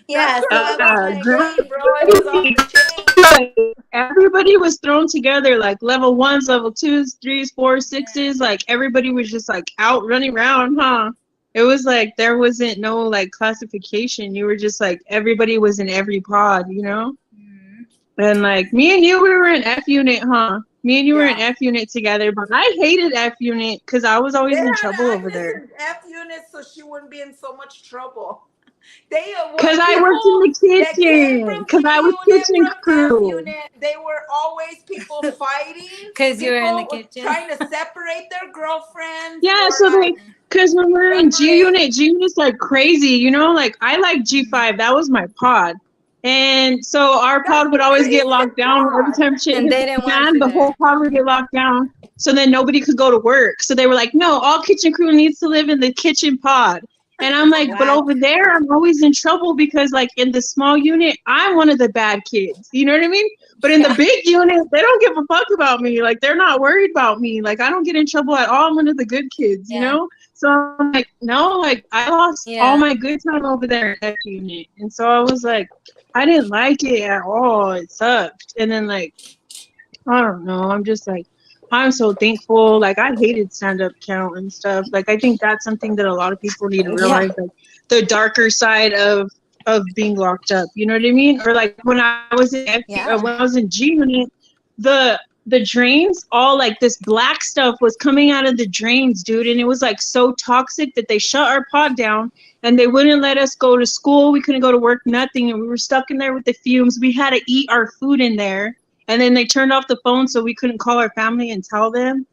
Yeah, That's so where I it was was on the like, Grants. chain, bro. It was on the chain. Everybody was thrown together, like level ones, level twos, threes, fours, sixes. Like everybody was just like out running around, huh? It was like there wasn't no like classification. You were just like everybody was in every pod, you know? Mhm. And like me and you, we were in F unit, huh? Me and you were in Yeah. F unit together, but I hated F unit because I was They always in had trouble over Agnes there. in F unit so she wouldn't be in so much trouble. They Because what I worked people in the that came kitchen. from Because C I was unit, kitchen from F crew. unit, they were always people fighting. 'Cause you were in the People kitchen. trying to separate their girlfriends Yeah, or so like because when we were in separate. G Unit's like crazy, you know, like I like G5, that was my pod. And so our That's pod would the always get locked craziest down every part. time shit And hit they the didn't want fan, you the there. whole pod would get locked down. So then nobody could go to work. So they were like, no, all kitchen crew needs to live in the kitchen pod. And I'm like, but What? over there, I'm always in trouble because, like, in the small unit, I'm one of the bad kids. You know what I mean? But in the Yeah. big unit, they don't give a fuck about me. Like, they're not worried about me. Like, I don't get in trouble at all. I'm one of the good kids, you Yeah. know? So I'm like, no, like, I lost Yeah. all my good time over there in that unit. And so I was like, I didn't like it at all. It sucked. And then, like, I don't know. I'm just like, I'm so thankful. Like, I hated stand up count and stuff. Like, I think that's something that a lot of people need to Yeah. realize. Like, the darker side of being locked up. You know what I mean? Or like when I was in Yeah. when I was in G Unit, the drains, all like this black stuff was coming out of the drains, dude, and it was like so toxic that they shut our pod down and they wouldn't let us go to school. We couldn't go to work, nothing, and we were stuck in there with the fumes. We had to eat our food in there. And then they turned off the phone so we couldn't call our family and tell them.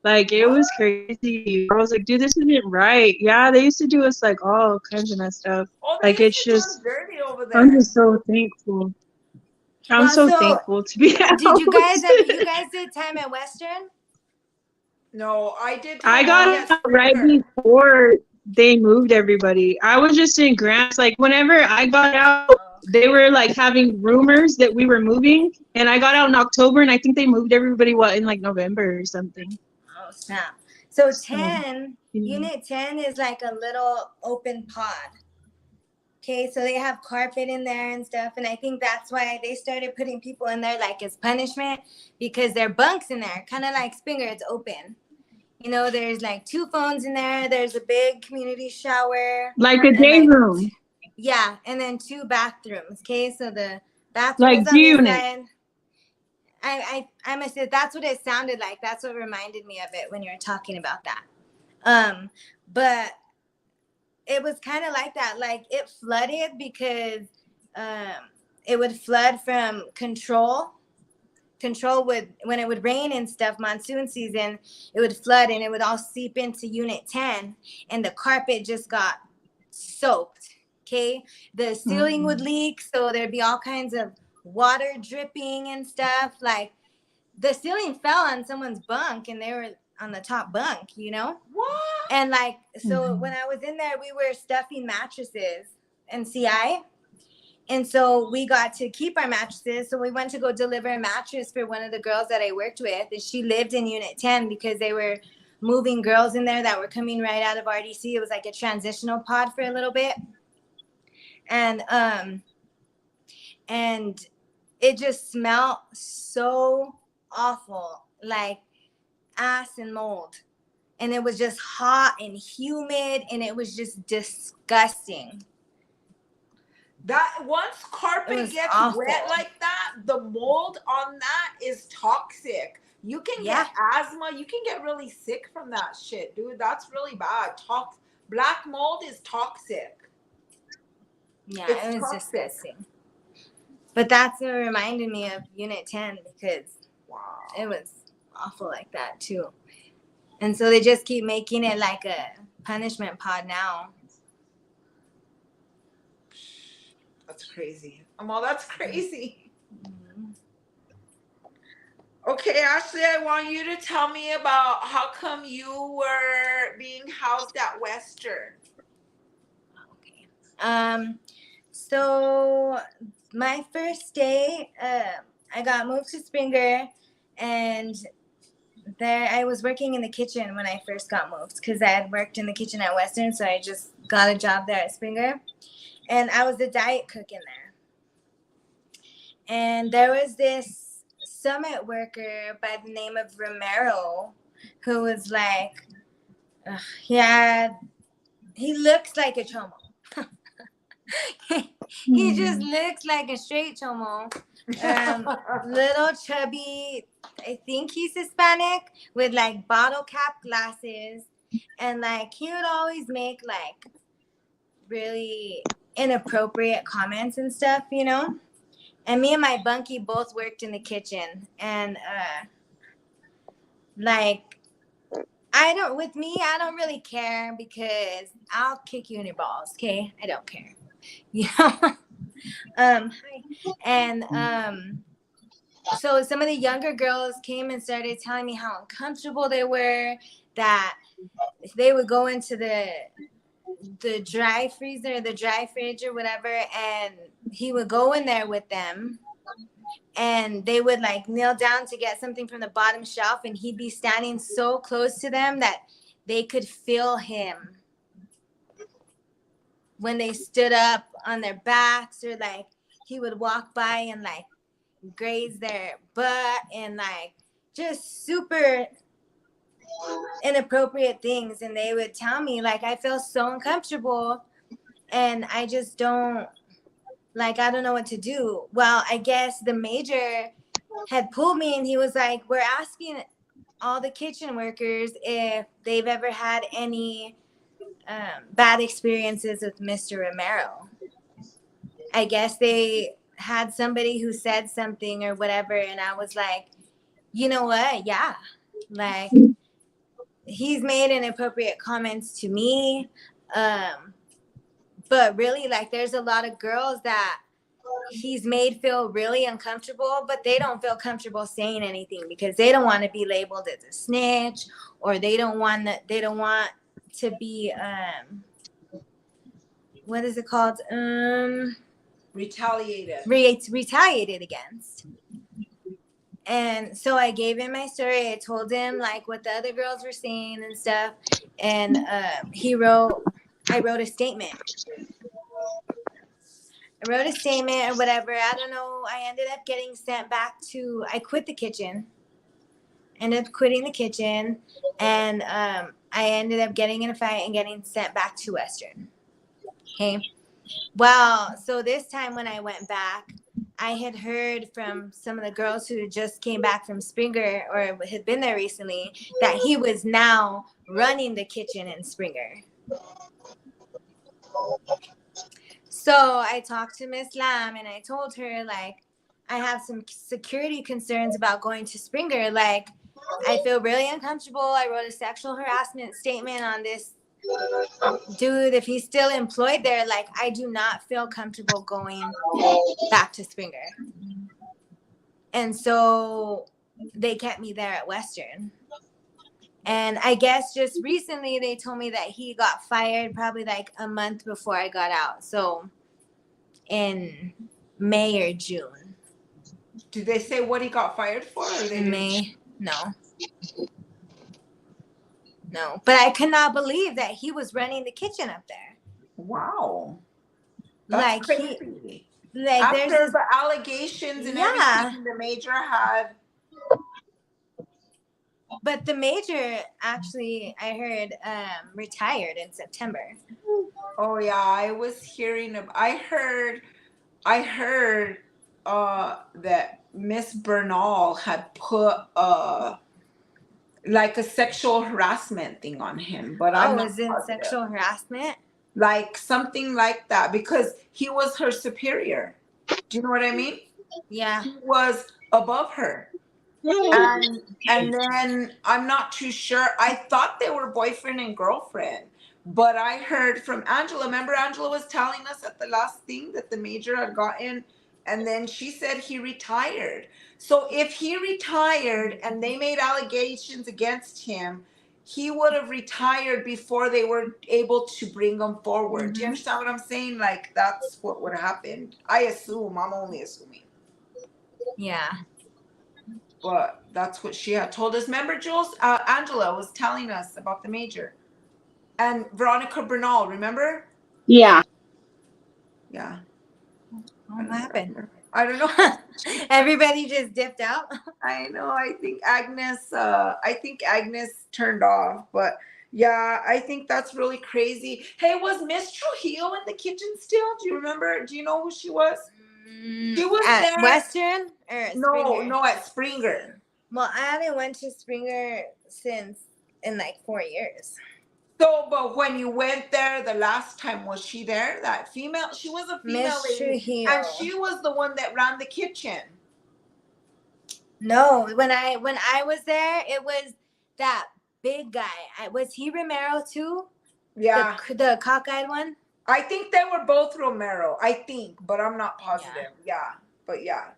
Like, it was crazy. I was like, dude, this isn't right. Yeah, they used to do us like all kinds of messed up. Oh, they Like, used it's to do us just, dirty over I'm there. just so thankful. I'm Well, so so thankful to be out. did you guys did time at Western? No, I did I time only got at out right Springer. before they moved everybody. I was just in Grants. Like, whenever I got out, they were like having rumors that we were moving. And I got out in October, and I think they moved everybody, in like November or something. Oh snap. So So, 10, unit 10 is like a little open pod. Okay, so they have carpet in there and stuff, and I think that's why they started putting people in there like as punishment because there are bunks in there, kind of like Springer, it's open. You know, there's like 2 phones in there. There's a big community shower. like a and day like, room. yeah, and then 2 bathrooms. Okay, so the bathroom Like is on this G-Unit. side. I must say that's what it sounded like. That's what reminded me of it when you were talking about that. But it was kind of like that. Like it flooded because it would flood from control. Control would, when it would rain and stuff, monsoon season, it would flood and it would all seep into unit 10 and the carpet just got soaked. Okay. The ceiling would leak. So there'd be all kinds of water dripping and stuff. Like the ceiling fell on someone's bunk and they were on the top bunk, you know? What? And like, so when I was in there, we were stuffing mattresses in CI. And so we got to keep our mattresses. So we went to go deliver a mattress for one of the girls that I worked with. And she lived in unit 10 because they were moving girls in there that were coming right out of RDC. It was like a transitional pod for a little bit. And it just smelled so awful, like ass and mold. And it was just hot and humid and it was just disgusting. That once carpet gets awful. wet like that, the mold on that is toxic. You can get asthma. You can get really sick from that shit, dude. That's really bad. Black mold is toxic. Yeah, It's it was toxic. disgusting. But that's what reminded me of Unit 10 because it was awful like that too. And so they just keep making it like a punishment pod now. that's crazy. Amal, that's crazy. Okay, Ashley, I want you to tell me about how come you were being housed at Western. Okay. So my first day, I got moved to Springer, and there I was working in the kitchen when I first got moved because I had worked in the kitchen at Western, so I just got a job there at Springer, and I was the diet cook in there. And there was this summit worker by the name of Romero who was like, he looks like a chomo. He just looks like a straight chomo. Little chubby, I think he's Hispanic, with like bottle cap glasses, and like he would always make like really inappropriate comments and stuff, you know. And me and my bunkie both worked in the kitchen, and like I don't really care because I'll kick you in your balls, okay? I don't care. Yeah. So some of the younger girls came and started telling me how uncomfortable they were, that they would go into the dry freezer, the dry fridge or whatever, and he would go in there with them, and they would like kneel down to get something from the bottom shelf, and he'd be standing so close to them that they could feel him when they stood up on their backs, or like he would walk by and like graze their butt and like just super inappropriate things. And they would tell me like, I feel so uncomfortable and I just don't, like, I don't know what to do. Well, I guess the major had pulled me and he was like, we're asking all the kitchen workers if they've ever had any bad experiences with Mr. Romero. I guess they had somebody who said something or whatever, and I was like, you know what? Yeah, like he's made inappropriate comments to me, but really, like, there's a lot of girls that he's made feel really uncomfortable, but they don't feel comfortable saying anything because they don't want to be labeled as a snitch, or they don't want to be what is it called? Retaliated against. And so I gave him my story. I told him like what the other girls were saying and stuff. And I wrote a statement. or whatever. I don't know. I ended up getting sent back to, I quit the kitchen. Ended up quitting the kitchen. And I ended up getting in a fight and getting sent back to Western. Okay. Well, so this time when I went back, I had heard from some of the girls who just came back from Springer or had been there recently that he was now running the kitchen in Springer. So I talked to Miss Lam and I told her, like, I have some security concerns about going to Springer. Like, I feel really uncomfortable. I wrote a sexual harassment statement on this dude. If he's still employed there, like, I do not feel comfortable going back to Springer. And so they kept me there at Western. And I guess just recently they told me that he got fired probably like a month before I got out. So in May or June. Did they say what he got fired for? Or they May? No. No. But I could not believe that he was running the kitchen up there. Wow. That's crazy. Like after the allegations and everything the major had. But the major actually, I heard, retired in September. Oh yeah, I was hearing I heard that Miss Bernal had put like a sexual harassment thing on him, but I was in sexual harassment, like something like that, because he was her superior. Do you know what I mean? Yeah, he was above her. And then I'm not too sure. I thought they were boyfriend and girlfriend, but I heard from Angela. Remember, Angela was telling us at the last thing that the major had gotten, and then she said he retired. So if he retired and they made allegations against him, he would have retired before they were able to bring him forward. Do you understand what I'm saying? Like, that's what would have happened. I assume. I'm only assuming. Yeah. But that's what she had told us. Remember, Jules? Angela was telling us about the major. And Veronica Bernal, remember? Yeah. Yeah. What happened? I don't know. Everybody just dipped out. I know. I think Agnes turned off. But yeah, I think that's really crazy. Hey, was Miss Trujillo in the kitchen still? Do you remember? Do you know who she was? She was at there. Western or Springer? No, at Springer. Well, I haven't went to Springer since in like 4 years. So, but when you went there the last time, was she there? That female? She was a female Miss lady. Trujillo. And she was the one that ran the kitchen. No, when I was there, it was that big guy. Was he Romero too? Yeah. The cockeyed one? I think they were both Romero. I think, but I'm not positive. Yeah. But yeah.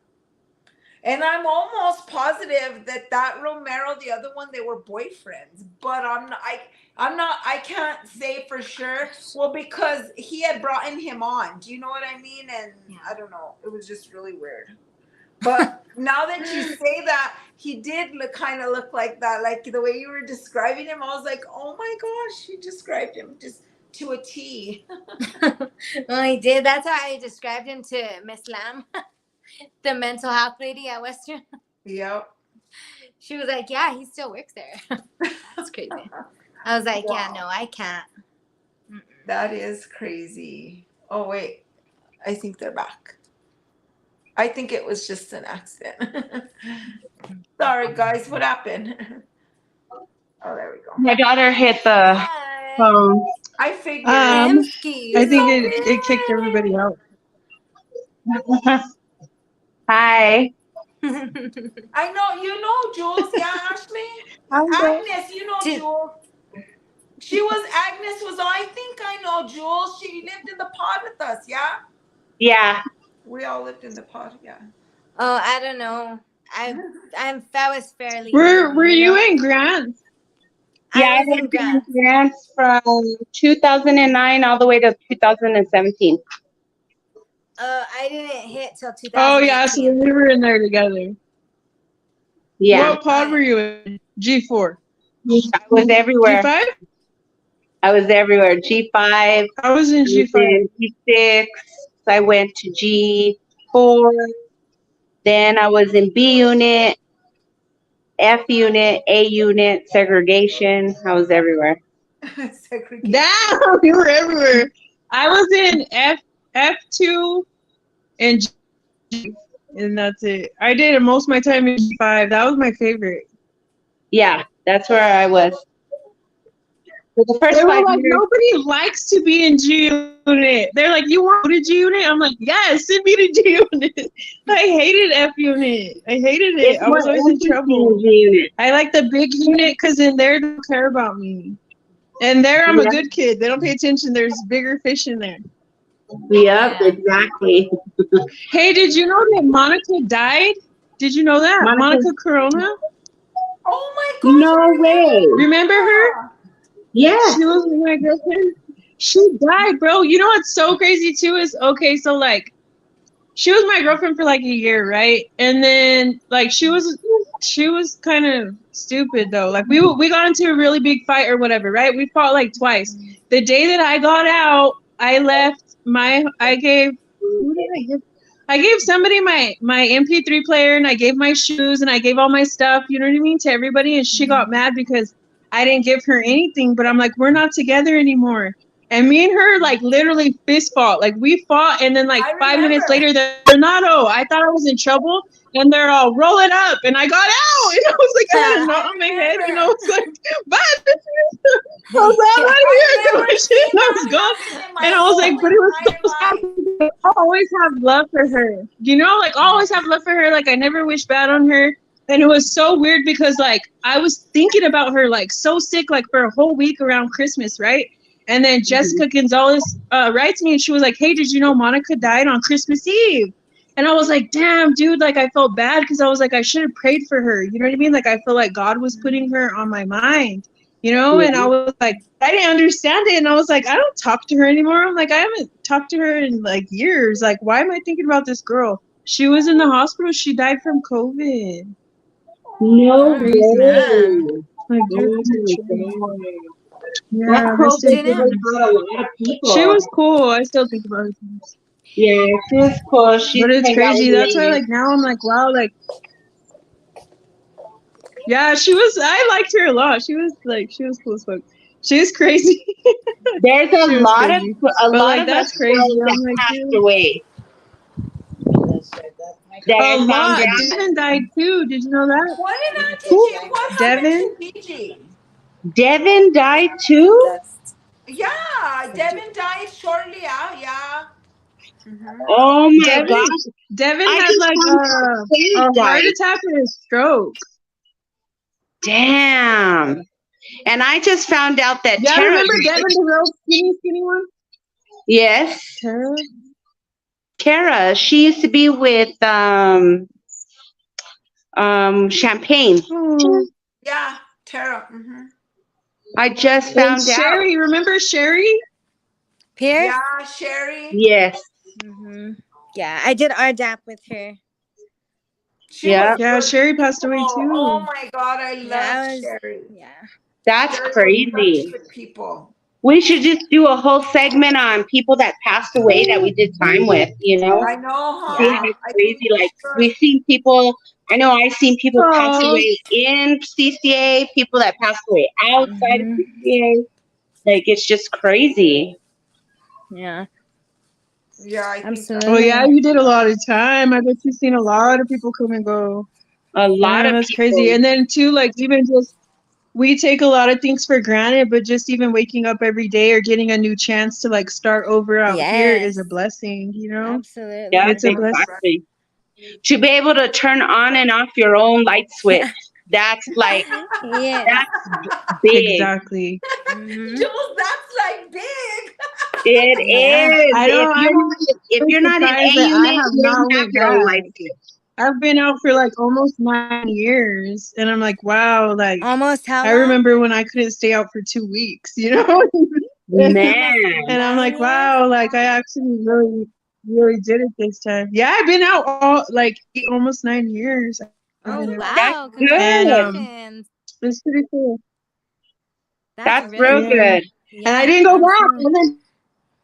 And I'm almost positive that Romero, the other one, they were boyfriends. But I can't say for sure. Well, because he had brought him on. Do you know what I mean? And I don't know. It was just really weird. But now that you say that, he did kind of look like that. Like the way you were describing him, I was like, oh my gosh, you described him just to a T. Well, he did. That's how I described him to Miss Lamb, the mental health lady at Western. Yep. She was like, yeah, he still works there. That's crazy. I was like, yeah, no, I can't. That is crazy. Oh, wait. I think they're back. I think it was just an accident. Sorry, guys. What happened? Oh, there we go. My daughter hit the phone. I figured. I think it kicked everybody out. Hi. I know. You know Jules. Yeah, Ashley? Agnes, you know Jules. Agnes was, I think I know Jules. She lived in the pod with us, yeah? Yeah. We all lived in the pod, yeah. Oh, I don't know. That was fairly. Were you in Grants? Yeah, I was in Grants from 2009 all the way to 2017. I didn't hit till 2018. Oh yeah, so we were in there together. Yeah. What pod were you in? G4. I was everywhere. G5? I was everywhere. G5. I was in G5. G6. I went to G4. Then I was in B unit, F unit, A unit, segregation. I was everywhere. Segregation. Damn, you were everywhere. I was in F2 and G, and that's it. I did most of my time in G5. That was my favorite. Yeah, that's where I was. For the first 5 years, nobody likes to be in G unit. They're like, you want to G unit? I'm like, yes, send me to G unit. I hated F unit. I hated it. I was always in trouble. I like the big unit because in there they don't care about me. And there I'm a good kid. They don't pay attention. There's bigger fish in there. Yep, exactly. Hey, did you know that Monica died? Did you know that? Monica Corona? Oh my God. No way. Remember her? Yeah. She was my girlfriend. She died, bro. You know what's so crazy too is, okay, so like, she was my girlfriend for like a year, right? And then like she was kind of stupid though. Like we got into a really big fight or whatever, right? We fought like twice. The day that I got out, I left I gave somebody my MP3 player, and I gave my shoes, and I gave all my stuff, you know what I mean, to everybody, and she got mad because I didn't give her anything. But I'm like, we're not together anymore. And me and her like literally fist fought. Like we fought, and then like 5 minutes later, they're Renato, I thought I was in trouble, and they're all roll it up, and I got out, and I was like, I had a knot on my head, and I was like, bye. I was like, what are you doing? I was gone, and I was like, but it was so sad. I always have love for her, you know, like always have love for her. Like I never wish bad on her. And it was so weird because like I was thinking about her like so sick like for a whole week around Christmas, right? And then Jessica Gonzalez writes me and she was like, "Hey, did you know Monica died on Christmas Eve?" And I was like, "Damn, dude!" Like I felt bad because I was like, I should have prayed for her. You know what I mean? Like I feel like God was putting her on my mind, you know. And I was like, I didn't understand it, and I was like, I don't talk to her anymore. I'm like, I haven't talked to her in like years. Like, why am I thinking about this girl? She was in the hospital. She died from COVID. No Crazy. Man. way. Like, Oh just my God. yeah, That COVID rest in Didn't really peace. got a lot of people. She was cool. I still think about her. Yeah, she was cool. She But it's hang out with crazy. the That's why, ladies. like, now I'm like, wow, like, yeah, I liked her a lot. She was cool as fuck. She was crazy. There's She was crazy. a But, lot like, of that's us crazy. girls I'm that like, passed dude, away. That a I found lot. out. Devin died too. Did you know that? What did Who? Auntie G? What happened Devin? to Gigi? Devin died too? Yeah, Devin died shortly out. Yeah. Oh my Devin, gosh. Devin I had, just like, found out Sarah a heart died. attack and a stroke. Damn. And I just found out that Yeah, Tara, remember Devin, the real skinny one? yes, Tara? Tara, she used to be with Champagne. Oh. Yeah, Tara. I just And found out. Sherry, remember Sherry? Pierce? Yeah, Sherry. Yes. Yeah, I did RDAP with her. She Yeah. was Yeah, good Sherry passed away people. too. Oh my God, I Yeah, love Sherry. yeah. That's Sherry was crazy. such good people. We should just do a whole segment on people that passed away that we did time with, you know? I know, See huh? how it's I crazy. think we Like, should. we've seen people, I know I've seen people pass Oh, away in CCA, people that passed away outside of CCA. Like, it's just crazy. Yeah, Yeah, I think that's oh yeah, absolutely. you did a lot of time. I bet you've seen a lot of people come and go. A lot Yeah, of that's people. crazy. And then too, like even just we take a lot of things for granted, but just even waking up every day or getting a new chance to like start over out here is a Yes, blessing, you know? absolutely. Yeah, It's a blessing. exactly. To be able to turn on and off your own light switch, that's like, Yes. that's big. Exactly. Jules, that's like big. It Yeah. is. I don't If I'm you're not in surprised A that I unit, have you not don't have went your own light back. switch. I've been out for like almost 9 years and I'm like, wow, like Almost how I long? remember when I couldn't stay out for 2 weeks, you know? Man. And I'm 9 like, years? wow, like I actually really did it this time. Yeah, I've been out all like almost 9 years. I've Oh, been out. That's wow. good. And Congratulations. it's pretty cool. That's That's really real Yeah. good. And I Yeah, didn't go back. absolutely. And then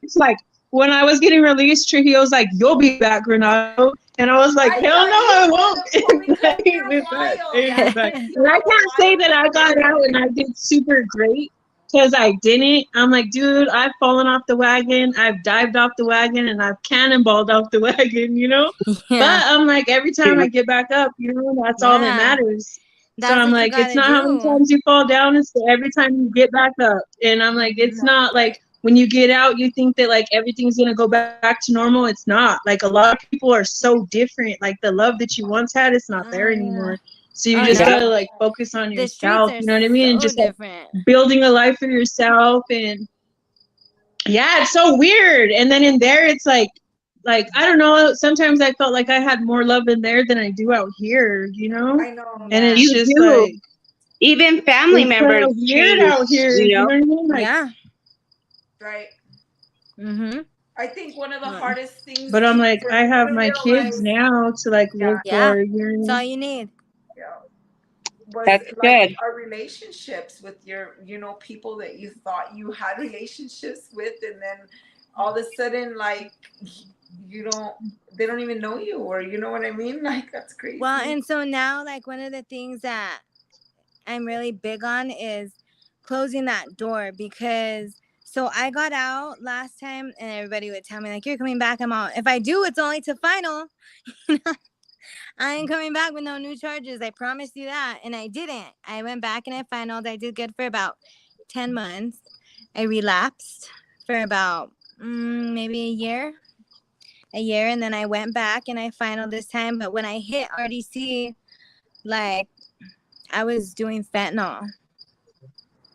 it's like when I was getting released, Trujillo's like, "You'll be back, Renato." And I was like, I "Hell thought no, you I were won't." gonna we And I couldn't ain't get a been back. while. I ain't Yeah, been you back. couldn't And I get a can't say that I while. got out and I did super great because I didn't. I'm like, dude, I've fallen off the wagon, I've dived off the wagon, and I've cannonballed off the wagon, you know. But Yeah. I'm like, every time I get back up, you know, that's all that Yeah. matters. So That's I'm what you like, it's gotta not how many do. times you fall down, it's every time you get back up. And I'm like, it's not like when you get out, you think that like everything's gonna go back to normal. It's not. Like a lot of people are so different. Like the love that you once had, it's not there Oh, yeah. anymore. So you Oh, just no. gotta like focus on The streets yourself. are You know what I mean? And so just like different. building a life for yourself. And yeah, it's so weird. And then in there, it's like I don't know. Sometimes I felt like I had more love in there than I do out here. You know? I know. And Yeah. it's You just do. like. Even family It's members kind of weird change, out here. you You know know? what I mean? Like, Yeah. Right. Mm-hmm. I think one of the hardest things but I'm too like, for I me have to my kids realize, now to like yeah, look Yeah. for. You know? That's all you need. yeah, was That's like good. our relationships with your, people that you thought you had relationships with, and then all of a sudden, like, they don't even know you, or you know what I mean? Like, that's crazy. Well, and so now, like, one of the things that I'm really big on is closing that door, because so I got out last time and everybody would tell me like, you're coming back, I'm out. If I do, it's only to final. I ain't coming back with no new charges, I promise you that. And I didn't. I went back and I finaled. I did good for about 10 months. I relapsed for about maybe a year, and then I went back and I finaled this time. But when I hit RDC, like I was doing fentanyl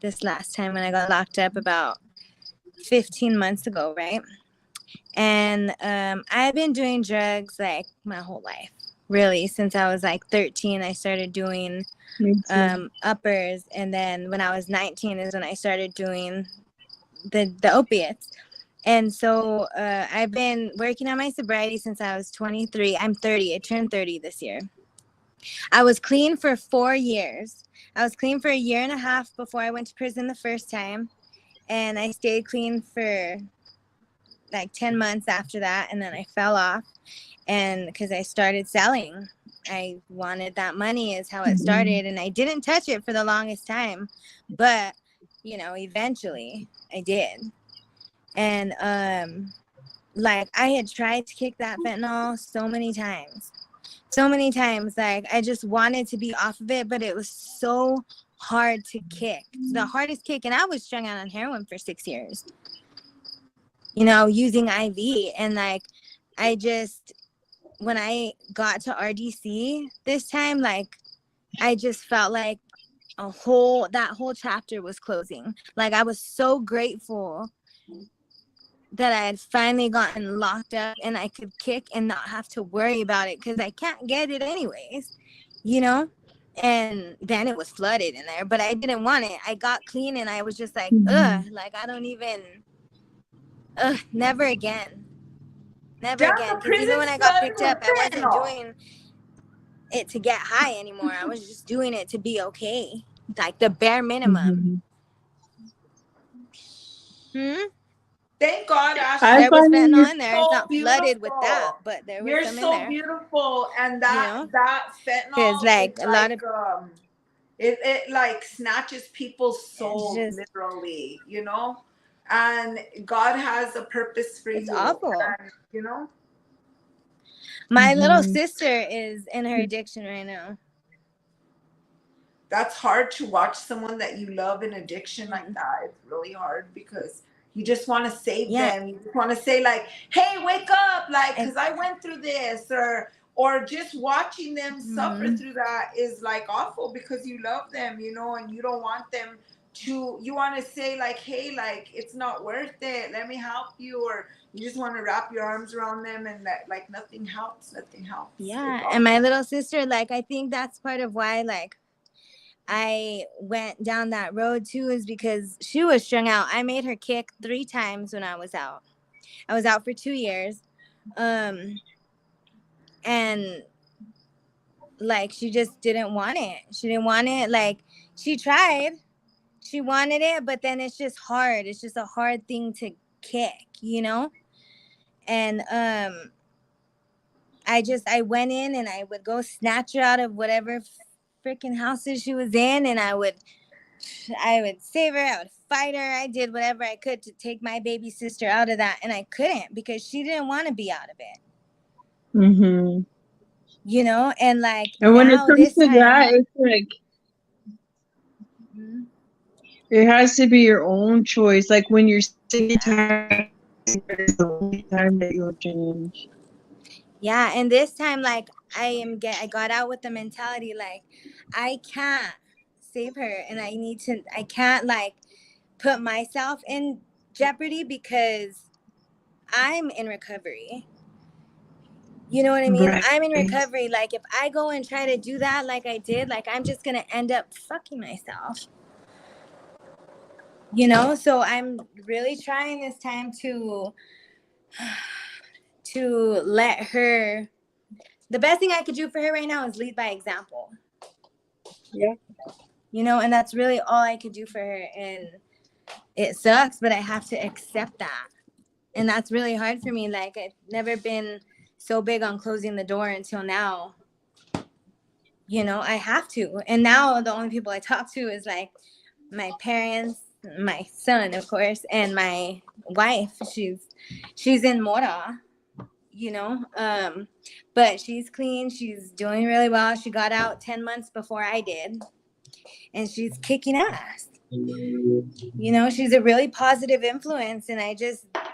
this last time when I got locked up about 15 months ago, right? And I've been doing drugs like my whole life, really. Since I was like 13, I started doing uppers, and then when I was 19 is when I started doing the opiates. And so I've been working on my sobriety since I was 23. I'm 30. I turned 30 this year. I was clean for 4 years. I was clean for a year and a half before I went to prison the first time. And I stayed clean for like 10 months after that. And then I fell off. And because I started selling, I wanted that money is how it started. And I didn't touch it for the longest time. But, you know, eventually I did. And like I had tried to kick that fentanyl so many times. Like I just wanted to be off of it, but it was so hard to kick. It's the hardest kick. And I was strung out on heroin for 6 years, you know, using IV. And like I just, when I got to RDC this time, like I just felt like that whole chapter was closing. Like I was so grateful that I had finally gotten locked up and I could kick and not have to worry about it because I can't get it anyways, you know? And then it was flooded in there, but I didn't want it. I got clean and I was just like, like I don't even, never again. Never again. Because even when I got picked up, I wasn't doing it to get high anymore. I was just doing it to be okay. Like the bare minimum. Thank God, Ashley. There was fentanyl in there. So it's not flooded beautiful. with that, but there was some in there. You're so beautiful, and that you know? that fentanyl, because like a lot of it like snatches people's souls literally, you know. And God has a purpose for you. It's awful, and, you know. My little sister is in her addiction right now. That's hard to watch someone that you love in addiction like that. It's really hard because you just want to save them. You just want to say like, "Hey, wake up!" Like, because I went through this, or just watching them suffer through that is like awful because you love them, you know, and you don't want them to. You want to say like, "Hey, like it's not worth it. Let me help you," or you just want to wrap your arms around them and that like nothing helps. Nothing helps. Yeah, and my little sister, like I think that's part of why like I went down that road too, is because she was strung out. I made her kick 3 times when I was out. I was out for 2 years. And like she just didn't want it. She didn't want it. Like she tried. She wanted it, but then it's just hard. It's just a hard thing to kick, you know? And I went in and I would go snatch her out of whatever freaking houses she was in, and I would save her. I would fight her. I did whatever I could to take my baby sister out of that, and I couldn't because she didn't want to be out of it. You know, and like, and when it comes to that, it's like it has to be your own choice. Like when you're sick and tired, it's the only time that you'll change. Yeah, and this time, like I got out with the mentality like I can't save her, and I can't like put myself in jeopardy because I'm in recovery. You know what I mean? Right. I'm in recovery. Like if I go and try to do that like I did, like I'm just gonna end up fucking myself. You know, so I'm really trying this time to let her. The best thing I could do for her right now is lead by example. Yeah. You know, and that's really all I could do for her. And it sucks, but I have to accept that. And that's really hard for me. Like I've never been so big on closing the door until now. You know, I have to. And now the only people I talk to is like my parents, my son, of course, and my wife. She's in Mora. You know, but she's clean. She's doing really well. She got out 10 months before I did, and she's kicking ass. You know, she's a really positive influence, and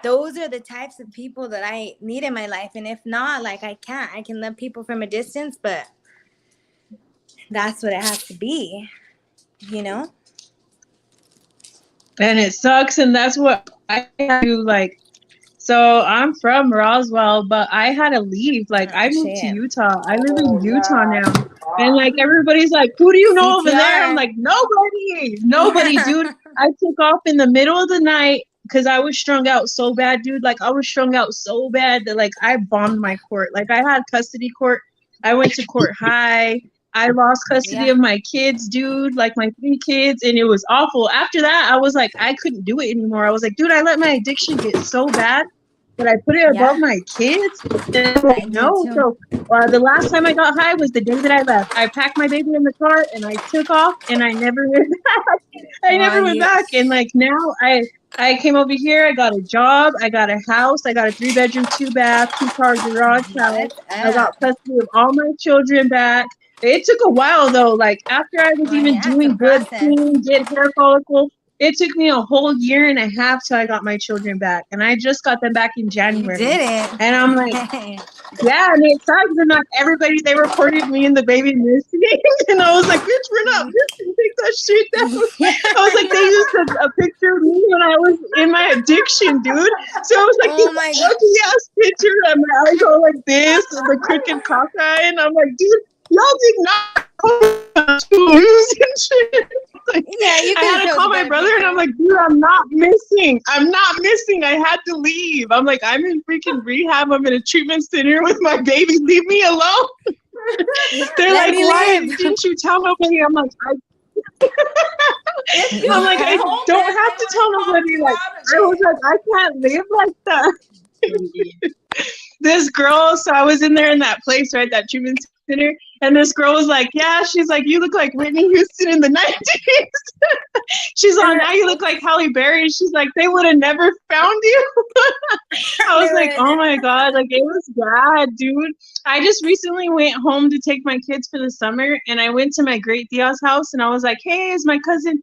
those are the types of people that I need in my life. And if not, like I can love people from a distance, but that's what it has to be, you know? And it sucks, and that's what I do. Like, so I'm from Roswell, but I had to leave. Like, I Oh, moved to shit. Utah. I live in Oh Utah yeah. now. And like everybody's like, who do you know over there? I'm CTR. like, nobody, dude. I took off in the middle of the night because I was strung out so bad, dude. Like, I was strung out so bad that like I bombed my court. Like, I had custody court. I went to court high. I lost custody Yeah. of my kids, dude, like my 3 kids, and it was awful. After that, I was like, I couldn't do it anymore. I was like, dude, I let my addiction get so bad that I put it above Yeah. my kids. And I'm like, I did no. too. So the last time I got high was the day that I left. I packed my baby in the car and I took off, and I never went back. I never went back. And like now, I came over here. I got a job. I got a house. I got a 3-bedroom, 2-bath, 2-car garage house. What's I got up? custody of all my children back. It took a while though. Like after I was Well, even yeah, it's a doing good, process. clean, get hair follicles, it took me a whole year and a half till I got my children back, and I just got them back in You January. did it. And I'm like, yeah, and it sucks. And like everybody, they reported me and the baby missing, and I was like, bitch, we're not missing. Take that shit down. I was like, they used a picture of me when I was in my addiction, dude. So it was like Oh my this God. ugly ass picture, and my eyes all like this, and the crooked cockeye, and I'm like, dude, y'all did not lose and shit. Like, Yeah, you I could had to have call my brother, and I'm like, dude, I'm not missing. I'm not missing. I had to leave. I'm like, I'm in freaking rehab. I'm in a treatment center with my baby. Leave me alone. They're Let like, me why live. didn't you tell nobody? I'm like, If you I'm like, I told don't them, have they to would tell have nobody. you Like, out of I was it. like, I can't live like that. This girl, so I was in there in that place, right, that treatment center, and this girl was like, yeah, she's like, you look like Whitney Houston in the 90s. She's like, now you look like Halle Berry. She's like, they would have never found you. I was like, oh my God, like it was bad, dude. I just recently went home to take my kids for the summer, and I went to my great tia's house, and I was like, hey, is my cousin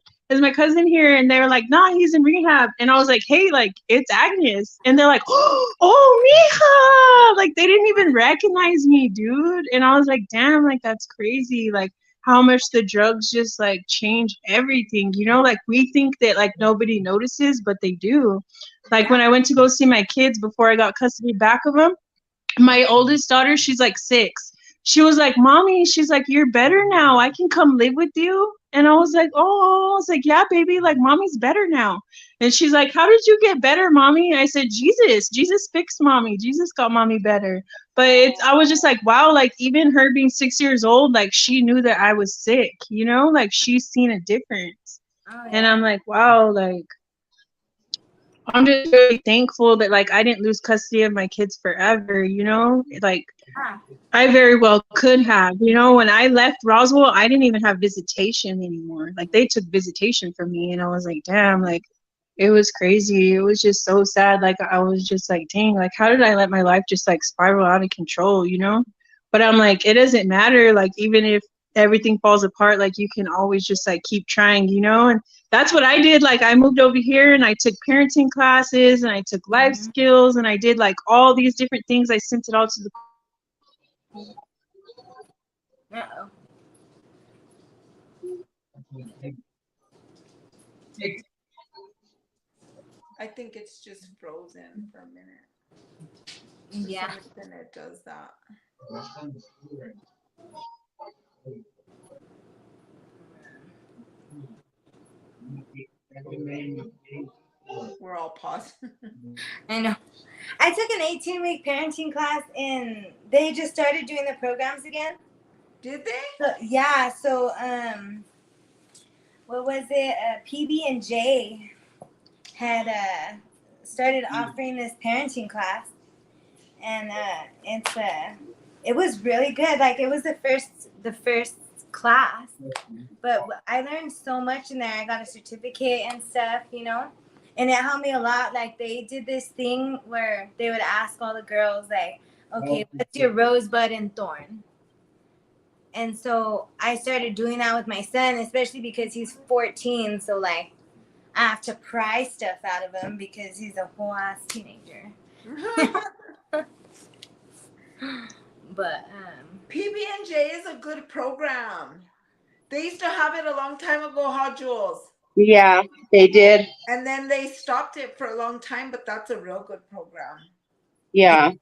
here? And they were like, nah, he's in rehab. And I was like, hey, like, it's Agnes. And they're like, oh, mija. Like, they didn't even recognize me, dude. And I was like, damn, like, that's crazy. Like, how much the drugs just, like, change everything. You know, like, we think that, like, nobody notices, but they do. Like, when I went to go see my kids before I got custody back of them, my oldest daughter, she's like 6. She was like, mommy, she's like, you're better now. I can come live with you. And I was like, oh, I was like, yeah, baby, like mommy's better now. And she's like, how did you get better, mommy? And I said, Jesus fixed mommy. Jesus got mommy better. But I was just like, wow, like even her being 6 years old, like she knew that I was sick, you know, like she's seen a difference. Oh, And yeah. I'm like, wow, like I'm just really thankful that like I didn't lose custody of my kids forever, you know? Like Ah. I very well could have. You know, when I left Roswell, I didn't even have visitation anymore. Like they took visitation from me, and I was like, damn, like it was crazy. It was just so sad. Like I was just like, dang, like how did I let my life just like spiral out of control, you know? But I'm like, it doesn't matter. Like even if everything falls apart, like you can always just like keep trying, you know? And that's what I did. Like I moved over here and I took parenting classes and I took life skills and I did like all these different things. I sent it all to the Uh-oh. I think it's just frozen for a minute. Yeah. For some reason it does that. We're all paused. I know. I took an 18-week parenting class, and they just started doing the programs again. Did they? So, yeah. So, what was it? PB&J had started offering this parenting class, and it was really good. Like it was the first class, but I learned so much in there. I got a certificate and stuff, you know. And it helped me a lot. Like they did this thing where they would ask all the girls, like, okay, what's your rosebud and thorn? And so I started doing that with my son, especially because he's 14. So like I have to pry stuff out of him because he's a whole ass teenager. But PB&J is a good program. They used to have it a long time ago, huh, Jules? Yeah, they did. And then they stopped it for a long time, but that's a real good program. Yeah.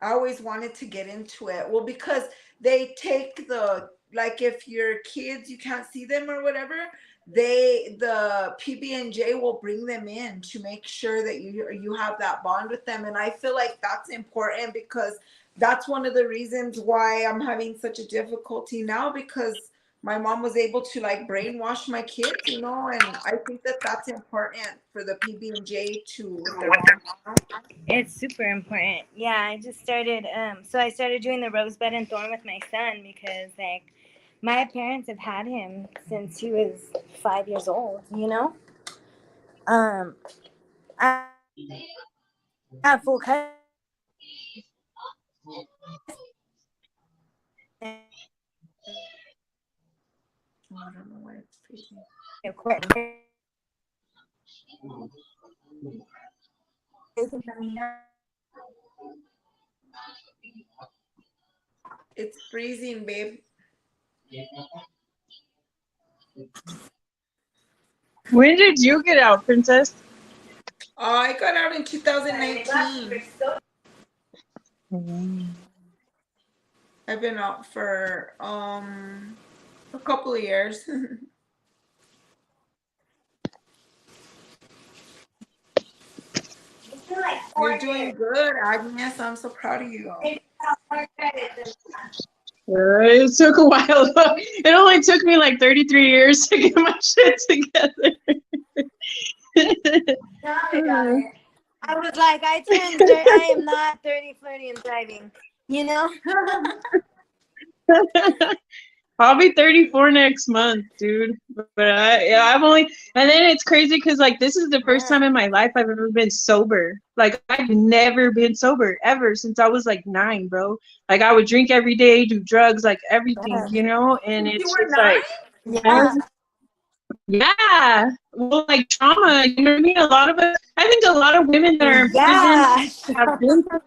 I always wanted to get into it. Well, because they take the, like, if your kids you can't see them or whatever, the PB&J will bring them in to make sure that you have that bond with them. And I feel like that's important because that's one of the reasons why I'm having such a difficulty now, because my mom was able to like brainwash my kids, you know, and I think that that's important for the PB&J to with their mom. It's super important. Yeah, I just started. So I started doing the rosebud and thorn with my son because, like, my parents have had him since he was 5 years old. You know, I have full cut. I don't know why it's freezing. It's freezing, babe. When did you get out, Princess? I got out in 2019. I've been out for a couple of years. You're doing good, Agnes. I'm so proud of you. It took a while. It only took me like 33 years to get my shit together. I was like, I am not 30, flirty, and driving. You know? I'll be 34 next month, dude. But I've only, and then it's crazy because like this is the first time in my life I've ever been sober. Like I've never been sober ever since I was like 9, bro. Like I would drink every day, do drugs, like everything, you know. And it's You were just like, 9? yeah, well, like trauma. You know what I mean? A lot of us, I think, a lot of women that are in prison have been through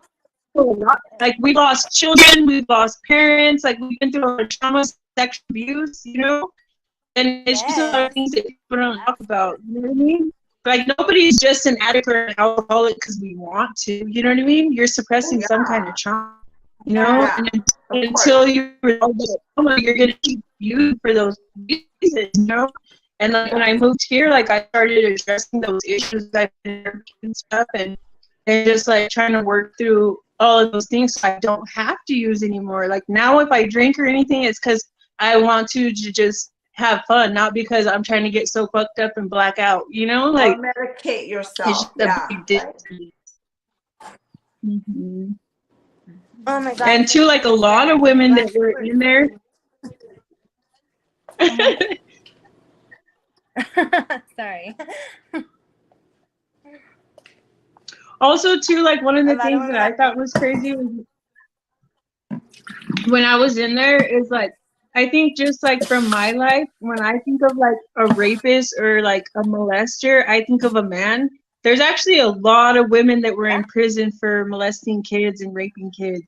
a lot. Like we lost children, we've lost parents, like we've been through a lot of trauma, sexual abuse, you know? And it's just a lot of things that people don't talk about, you know what I mean? Like nobody's just an addict or an alcoholic because we want to, you know what I mean? You're suppressing some kind of trauma, you know? And until you resolve the trauma, you're going to keep used for those reasons, you know? And like when I moved here, like I started addressing those issues I've been and stuff, and just like trying to work through all of those things so I don't have to use anymore. Like now if I drink or anything, it's because I want to just have fun, not because I'm trying to get so fucked up and black out, you know? Like medicate yourself. it's just a big difference. Mm-hmm. Oh my God. And to like a lot of women that were in there. Sorry. Also, too, like one of the things that I thought was crazy was when I was in there is like, I think just like from my life, when I think of like a rapist or like a molester, I think of a man. There's actually a lot of women that were in prison for molesting kids and raping kids.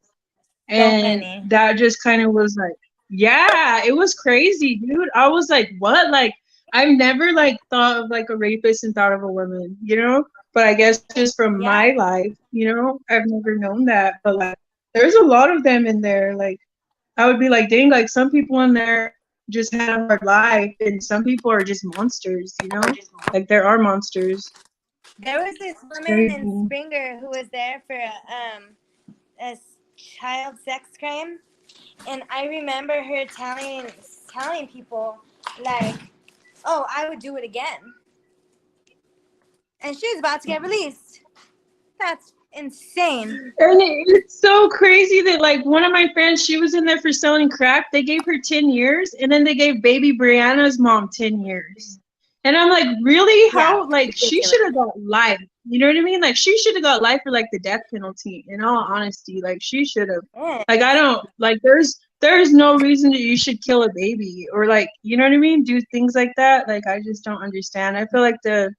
And that just kind of was like, yeah, it was crazy, dude. I was like, what? Like, I've never like thought of like a rapist and thought of a woman, you know? But I guess just from my life, you know, I've never known that. But like, there's a lot of them in there. Like, I would be like, dang, like some people in there just had a hard life, and some people are just monsters, you know? Like, there are monsters. There was this woman in Springer who was there for a child sex crime, and I remember her telling people like, "Oh, I would do it again," and she was about to get released. That's insane. And it's so crazy that like one of my friends, she was in there for selling crack. They gave her 10 years, and then they gave baby Brianna's mom 10 years. And I'm like, really? How? Like, she should have got life. You know what I mean? Like, she should have got life for like the death penalty. In all honesty, like she should have. Like, I don't like. There's no reason that you should kill a baby or like, you know what I mean? Do things like that. Like, I just don't understand. I feel like the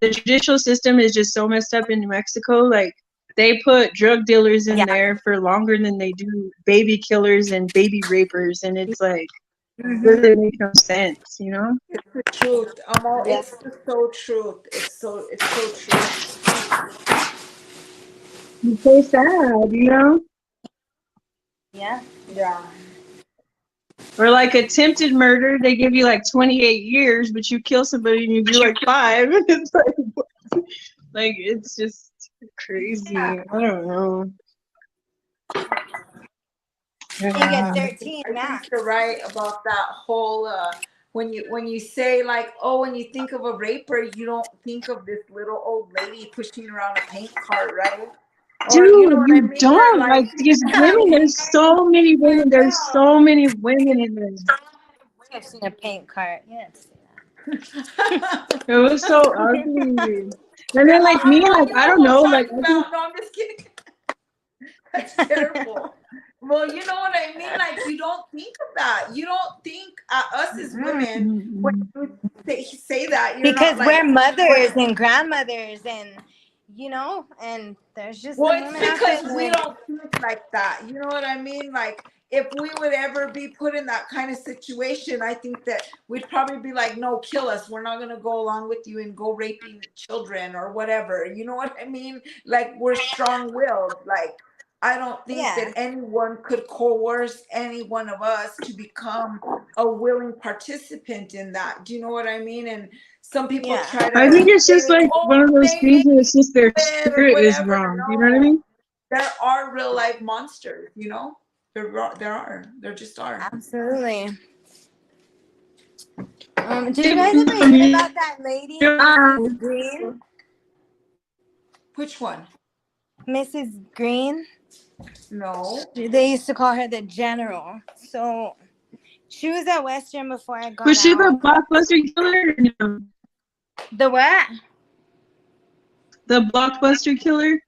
judicial system is just so messed up in New Mexico. Like, they put drug dealers in there for longer than they do baby killers and baby rapers, and it's like, Mhm. Doesn't make no sense, you know? It's the truth. Yeah. It's the so truth. It's so true. It's so sad, you know? Yeah. Yeah. Or like attempted murder, they give you like 28 years, but you kill somebody and you do like 5. It's like, what? Like it's just crazy. I don't know. You get Yeah. 13 I think max. you're right about that whole when you say like, oh, when you think of a raper, you don't think of this little old lady pushing around a paint cart, right? Or Dude, you know what I you mean? Or don't like like these women. There's so many women. There's so many women in there. I've seen a paint cart. Yes. It was so ugly. And then like me, I like I know don't who know, I'm like talking I think about. No, I'm just kidding. That's terrible. Well, you know what I mean? Like, you don't think of that. You don't think us as women, when you say that, you're Because not like, we're mothers and grandmothers and there's just well, some it's women out there because we don't think like that. You know what I mean? Like, if we would ever be put in that kind of situation, I think that we'd probably be like, no, kill us. We're not going to go along with you and go raping children or whatever. You know what I mean? Like, we're strong willed. Like, I don't think Yeah. that anyone could coerce any one of us to become a willing participant in that. Do you know what I mean? And some people Yeah. try I to think it's just say, like oh, one of those they things where it's just their it or spirit is whatever. wrong. You know what I No, mean? there are real life monsters, you know? There just are. Absolutely. Did you guys ever hear about that lady, Mrs. Green? Which one? Mrs. Green? No. They used to call her the General. So she was at Western before I got Was she the out. Blockbuster killer? Or no? The what? The Blockbuster killer?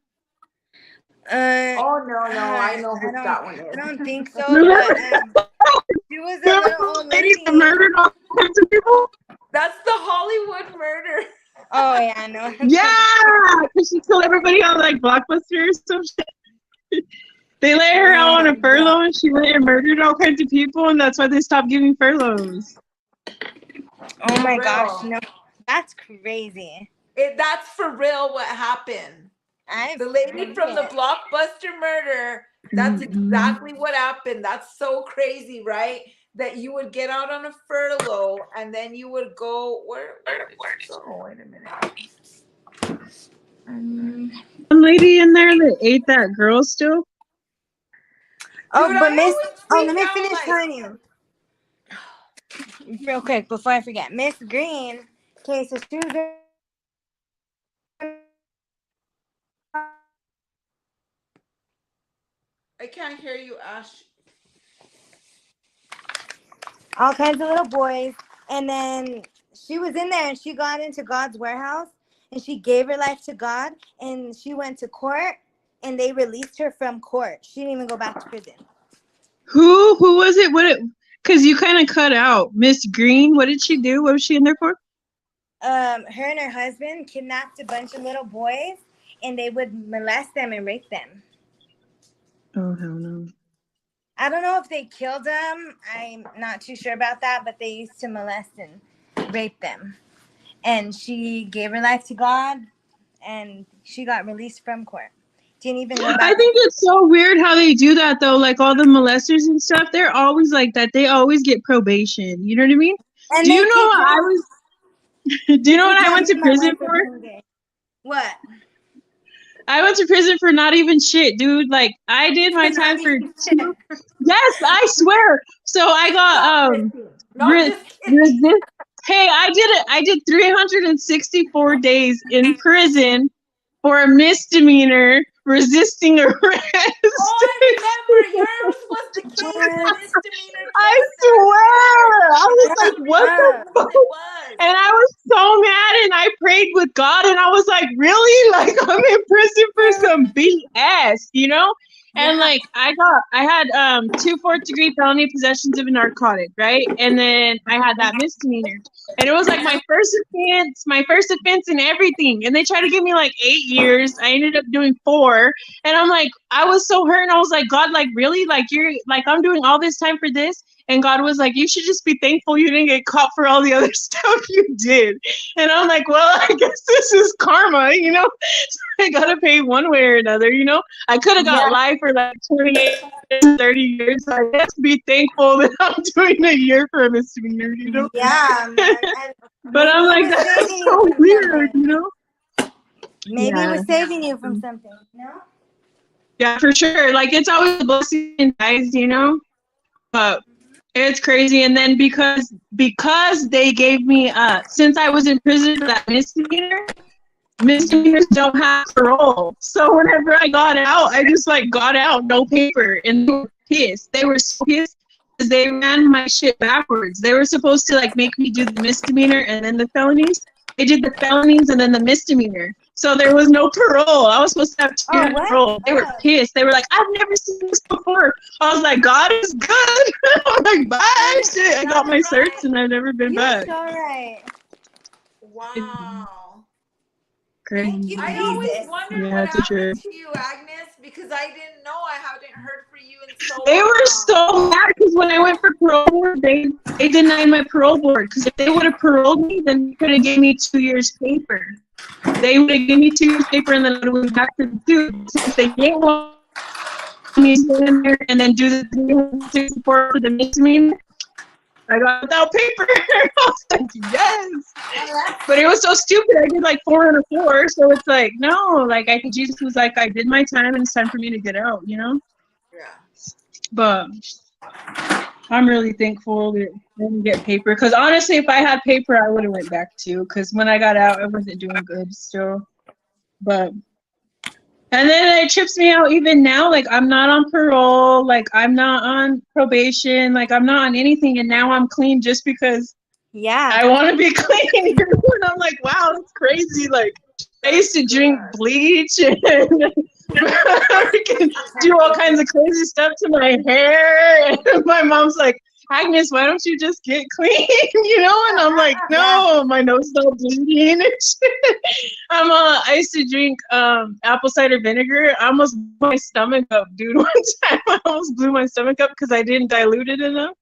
Oh no, I know I who that one is. don't think so. Remember, But she was a remember little the old lady lady. that murdered all kinds of people? That's the Hollywood murder. Oh yeah, I know. Yeah, because she killed everybody on like Blockbuster or some shit. They let her out on a furlough and she went and murdered all kinds of people, and that's why they stopped giving furloughs. Oh my For gosh, real. no, that's crazy. That's for real what happened. The lady from the Blockbuster murder, that's exactly what happened. That's so crazy, right? That you would get out on a furlough and then you would go, where did you go? Wait a minute. One lady in there that ate that girl still. Oh, Dude, but I Miss. always Oh, freak let me out, finish like- telling you real quick before I forget. Miss Green. Okay, so she was I can't hear you, Ash. all kinds of little boys, and then she was in there and she got into God's warehouse and she gave her life to God and she went to court and they released her from court. She didn't even go back to prison. Who was it? Because you kind of cut out. Miss Green, what did she do? What was she in there for? Her and her husband kidnapped a bunch of little boys and they would molest them and rape them. Oh, hell no. I don't know if they killed them. I'm not too sure about that, but they used to molest and rape them. And she gave her life to God and she got released from court. Didn't even go back. I think it's so weird how they do that though. Like all the molesters and stuff, they're always like that. They always get probation. You know what I mean? And Do they you know kicked what I out- was? Do you know what I went to My prison wife was for? one day. What? I went to prison for not even shit, dude. Like I did my time for 2. Yes, I swear. So I got resist. Hey, I did it. I did 364 days in prison for a misdemeanor resisting arrest. Oh, I remember. Yours was the case of misdemeanor. I swear. I was like, what the fuck? It was. And I was so mad and I prayed with God and I was like, really? Like I'm in prison for some BS, you know? And like I had 2 4th-degree felony possessions of a narcotic, right? And then I had that misdemeanor. And it was like my first offense and everything. And they tried to give me like 8 years. I ended up doing 4. And I'm like, I was so hurt and I was like, God, like really? Like you're like I'm doing all this time for this? And God was like, you should just be thankful you didn't get caught for all the other stuff you did. And I'm like, well, I guess this is karma, you know? I gotta pay one way or another, you know? I could have got life for like 28, 30 years. So I guess be thankful that I'm doing a year for a misdemeanor, you know? Yeah, man. But I'm like, that's so weird, you know? Maybe it was saving you from something, no? Yeah, for sure. Like, it's always a blessing in disguise, you know? But it's crazy. And then because they gave me, since I was in prison for that misdemeanor, misdemeanors don't have parole. So whenever I got out, I just like got out, no paper, and they were pissed. They were so pissed because they ran my shit backwards. They were supposed to like make me do the misdemeanor and then the felonies. They did the felonies and then the misdemeanor. So there was no parole. I was supposed to have 2 years parole. They were pissed. They were like, I've never seen this before. I was like, God is good. I'm like, bye. Shit. I got my certs and I've never been back. All right. Wow. Crazy. I always wondered Yeah, what it's a trip. happened to you, Agnes, because I didn't know. I haven't heard from you in so long. They were so mad because when I went for parole board, they denied my parole board. Because if they would have paroled me, then they could have gave me 2 years paper. They would have given me 2 years paper and then I would have to do. Since they didn't want me to sit in there and then do the 364 for the misdemeanor, I got without paper. I was like, yes. But it was so stupid. I did like 4 and a 4. So it's like, no, like I think Jesus was like, I did my time and it's time for me to get out, you know? Yeah. But I'm really thankful that I didn't get paper. Because honestly, if I had paper, I would have went back too. Because when I got out, I wasn't doing good still. But and then it trips me out even now. Like I'm not on parole. Like I'm not on probation. Like I'm not on anything. And now I'm clean just because I want to be clean. And I'm like, wow, that's crazy. Like I used to drink bleach and do all kinds of crazy stuff to my hair. And my mom's like, Agnes, why don't you just get clean? You know? And I'm like, no, my nose is all bleeding and shit. I used to drink apple cider vinegar. I almost blew my stomach up, dude. One time I almost blew my stomach up because I didn't dilute it enough.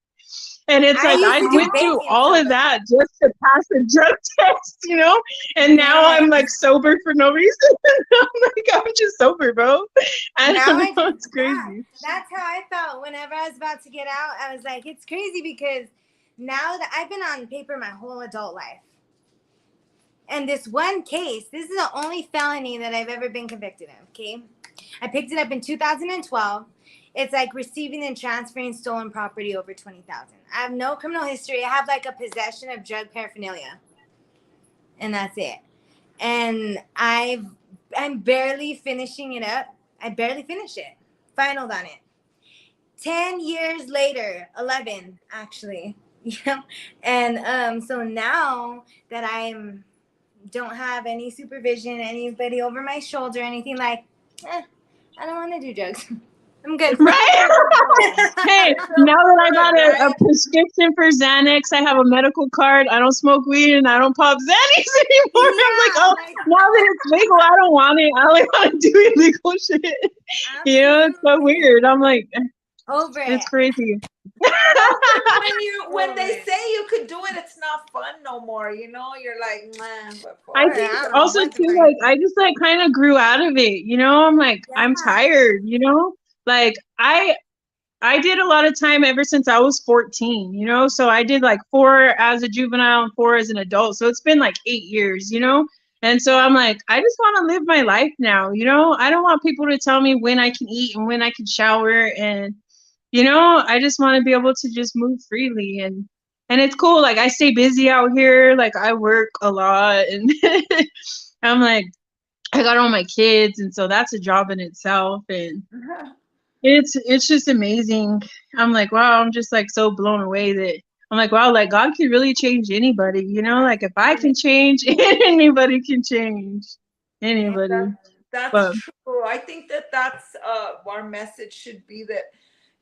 And it's like I went through all of that just to pass a drug test, you know? And now I'm like sober for no reason. I'm just sober, bro. I don't know. It's crazy. That's how I felt whenever I was about to get out. I was like, it's crazy because now that I've been on paper my whole adult life. And this one case, this is the only felony that I've ever been convicted of, okay? I picked it up in 2012. It's like receiving and transferring stolen property over $20,000. I have no criminal history. I have like a possession of drug paraphernalia. And that's it. And I'm barely finishing it up. I barely finished it. Finaled on it. 10 years later, 11 actually. You know? And so now that I don't have any supervision, anybody over my shoulder, anything like, I don't want to do drugs. I'm good. Right? Hey, now that I got a prescription for Xanax, I have a medical card. I don't smoke weed and I don't pop Xanax anymore. Yeah, I'm like, oh, now that it's legal, I don't want it. I only want to do illegal shit. Absolutely. You know, it's so weird. I'm like, over it. It's crazy. when they say you could do it, it's not fun no more. You know, you're like, man. I think also too, like I just like kind of grew out of it. You know, I'm like, I'm tired. You know. Like I did a lot of time ever since I was 14, you know, so I did like 4 as a juvenile and 4 as an adult. So it's been like 8 years, you know, and so I'm like, I just want to live my life now, you know, I don't want people to tell me when I can eat and when I can shower. And, you know, I just want to be able to just move freely. And it's cool. Like I stay busy out here. Like I work a lot and I'm like, I got all my kids. And so that's a job in itself. And it's just amazing. I'm like, wow, I'm just like so blown away that I'm like, wow, like God can really change anybody, you know, like if I can change, anybody can change anybody. That's true. I think that's our message should be that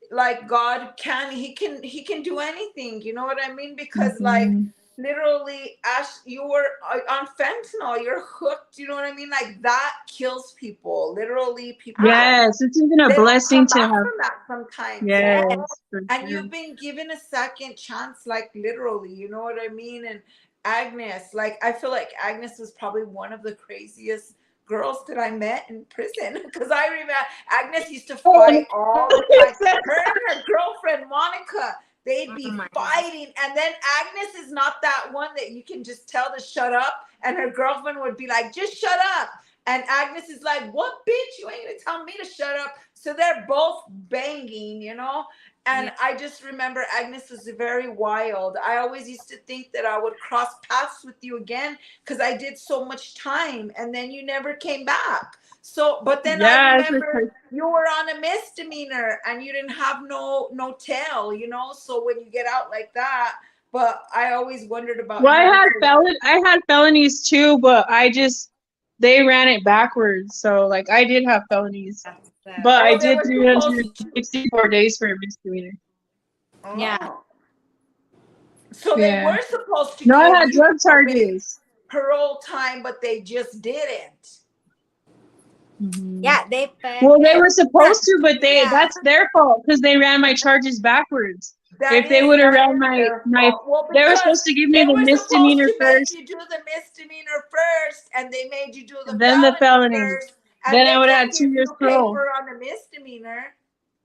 like God he can do anything, you know what I mean? Because like literally, Ash, you were on fentanyl. You're hooked. You know what I mean? Like that kills people. Literally, people. Yes, it's even a They don't blessing come to back have. from that sometimes. You Yes, know? for And sure. you've been given a second chance, like literally. You know what I mean? And Agnes, like I feel like Agnes was probably one of the craziest girls that I met in prison because I remember Agnes used to fight all the time. Her and her girlfriend Monica, they'd be Oh my God. fighting, and then Agnes is not that one that you can just tell to shut up, and her girlfriend would be like, "Just shut up." And Agnes is like, "What, bitch? You ain't gonna tell me to shut up." So they're both banging, you know. And Yeah. I just remember Agnes was very wild. I always used to think that I would cross paths with you again because I did so much time, and then you never came back. So, but then I Yeah, it's remember like, you were on a misdemeanor and you didn't have no tail, you know. So when you get out like that, but I always wondered about well, you. I had felonies too, but they ran it backwards. So like I did have felonies, That's but I Oh, they did were supposed to. 364 days for a misdemeanor. Yeah. Oh. So they Yeah. were supposed to No, I give had you drug charges. parole time, but they just didn't. Mhm. Yeah, they Well, they were supposed to, but Yeah. that's their fault because they ran my charges backwards. That If they is would have that ran is my their my fault. Well, they were because supposed to give me they the were supposed misdemeanor to make first, you do the misdemeanor first, and they made you do the then the felony felony. first, and Then I they would have can't had 2 give years you parole. paper on the misdemeanor.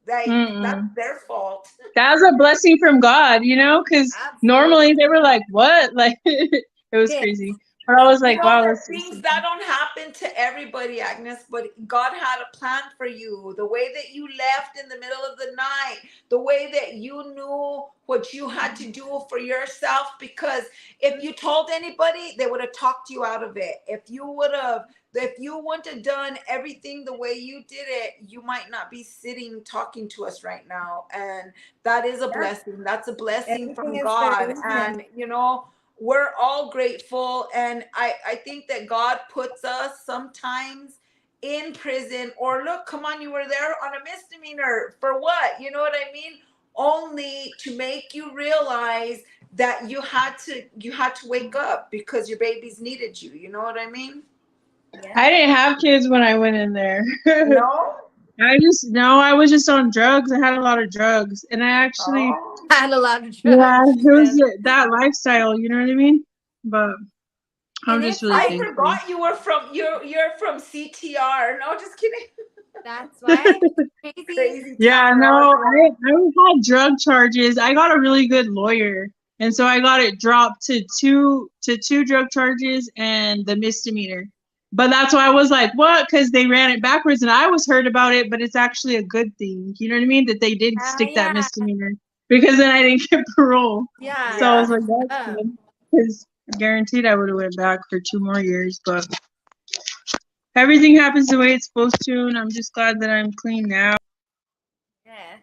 Like that's Mm-mm. their fault. That was a blessing from God, you know, because normally they were like, "What?" Like it was crazy. But I was You like, know "Wow, that that's so things sick." that don't happen to everybody, Agnes, but God had a plan for you. The way that you left in the middle of the night, the way that you knew what you had to do for yourself, because if you told anybody, they would have talked you out of it. If you wouldn't have done everything the way you did it, you might not be sitting talking to us right now. And that is a blessing. That's a blessing from Everything is for a God. reason. And we're all grateful, and I think that God puts us sometimes in prison, or look, come on, you were there on a misdemeanor for what, you know what I mean, only to make you realize that you had to wake up because your babies needed you, you know what I mean. I didn't have kids when I went in there. No. I was just on drugs. I had a lot of drugs, and I actually, Oh. I had a lot of drugs. yeah, it she was said. that lifestyle. You know what I mean? But I'm And just it's really I like, thankful. forgot you were you're from CTR. No, just kidding. that's why crazy. Crazy Yeah, town. no, I had drug charges. I got a really good lawyer, and so I got it dropped to two drug charges and the misdemeanor. But that's why I was like, what? Because they ran it backwards, and I was hurt about it. But it's actually a good thing. You know what I mean? That they did stick that Yeah. misdemeanor because then I didn't get parole. Yeah. So I was like, that's Yeah. good. Because guaranteed I would have went back for 2 more years. But everything happens the way it's supposed to, and I'm just glad that I'm clean now. Yeah.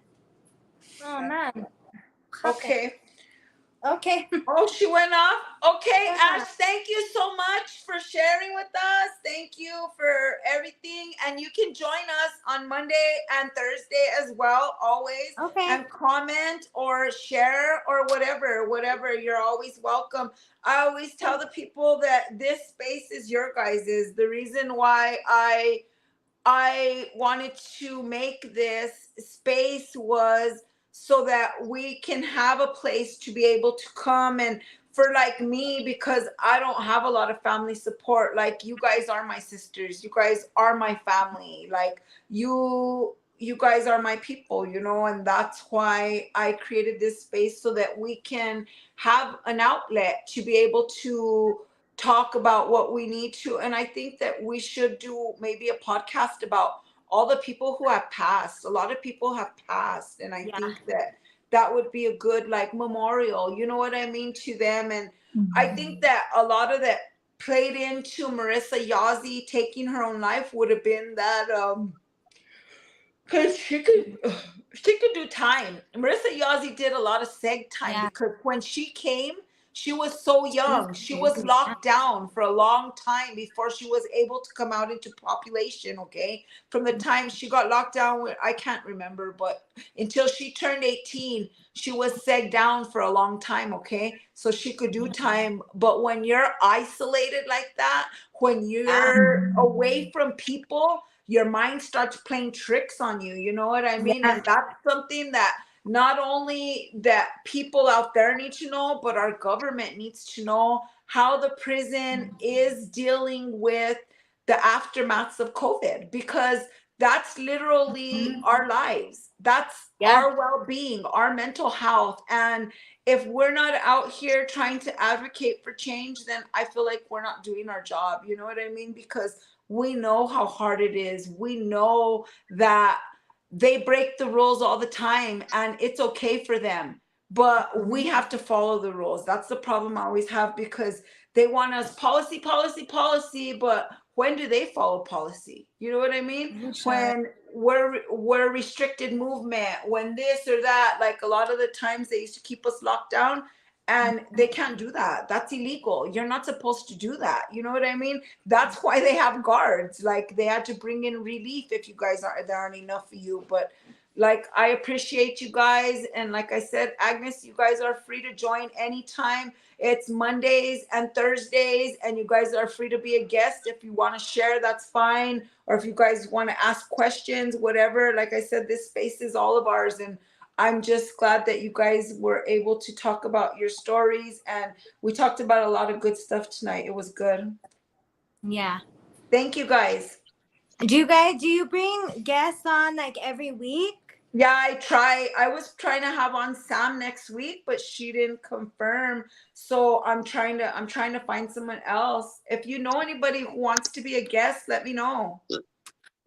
Oh man. Okay. Okay. Oh, she went off? Okay, Yeah. Ash, thank you so much for sharing with us. Thank you for everything. And you can join us on Monday and Thursday as well, always. Okay. And comment or share or whatever. You're always welcome. I always tell the people that this space is your guys's. The reason why I wanted to make this space was so that we can have a place to be able to come, and for like me, because I don't have a lot of family support. Like you guys are my sisters, you guys are my family, like you guys are my people, and that's why I created this space so that we can have an outlet to be able to talk about what we need to. And I think that we should do maybe a podcast about all the people who have passed. A lot of people have passed, and I think that would be a good like memorial, you know what I mean, to them. And I think that a lot of that played into Marissa Yazzie taking her own life would have been that because she could do time. Marissa Yazzie did a lot of seg time because when she came, She was so young. She was locked down for a long time before she was able to come out into population, okay? From the time she got locked down, I can't remember, but until she turned 18, she was segged down for a long time, okay? So she could do time. But when you're isolated like that, when you're away from people, your mind starts playing tricks on you. You know what I mean? Yeah. And that's something that not only that people out there need to know, but our government needs to know how the prison is dealing with the aftermaths of COVID, because that's literally our lives. That's our well-being, our mental health. And if we're not out here trying to advocate for change, then I feel like we're not doing our job. You know what I mean? Because we know how hard it is. We know that they break the rules all the time and it's okay for them, but we have to follow the rules. That's the problem I always have, because they want us policy, but when do they follow policy? You know what I mean? When we're restricted movement, when this or that, like a lot of the times they used to keep us locked down, and they can't do that. That's illegal. You're not supposed to do that. You know what I mean? That's why they have guards. Like they had to bring in relief if you guys there aren't enough for you. But like, I appreciate you guys. And like I said, Agnes, you guys are free to join anytime. It's Mondays and Thursdays, and you guys are free to be a guest. If you want to share, that's fine. Or if you guys want to ask questions, whatever. Like I said, this space is all of ours. And I'm just glad that you guys were able to talk about your stories, and we talked about a lot of good stuff tonight. It was good. Yeah. Thank you guys. Do you bring guests on like every week? Yeah, I was trying to have on Sam next week, but she didn't confirm. So I'm trying to find someone else. If you know anybody who wants to be a guest, let me know.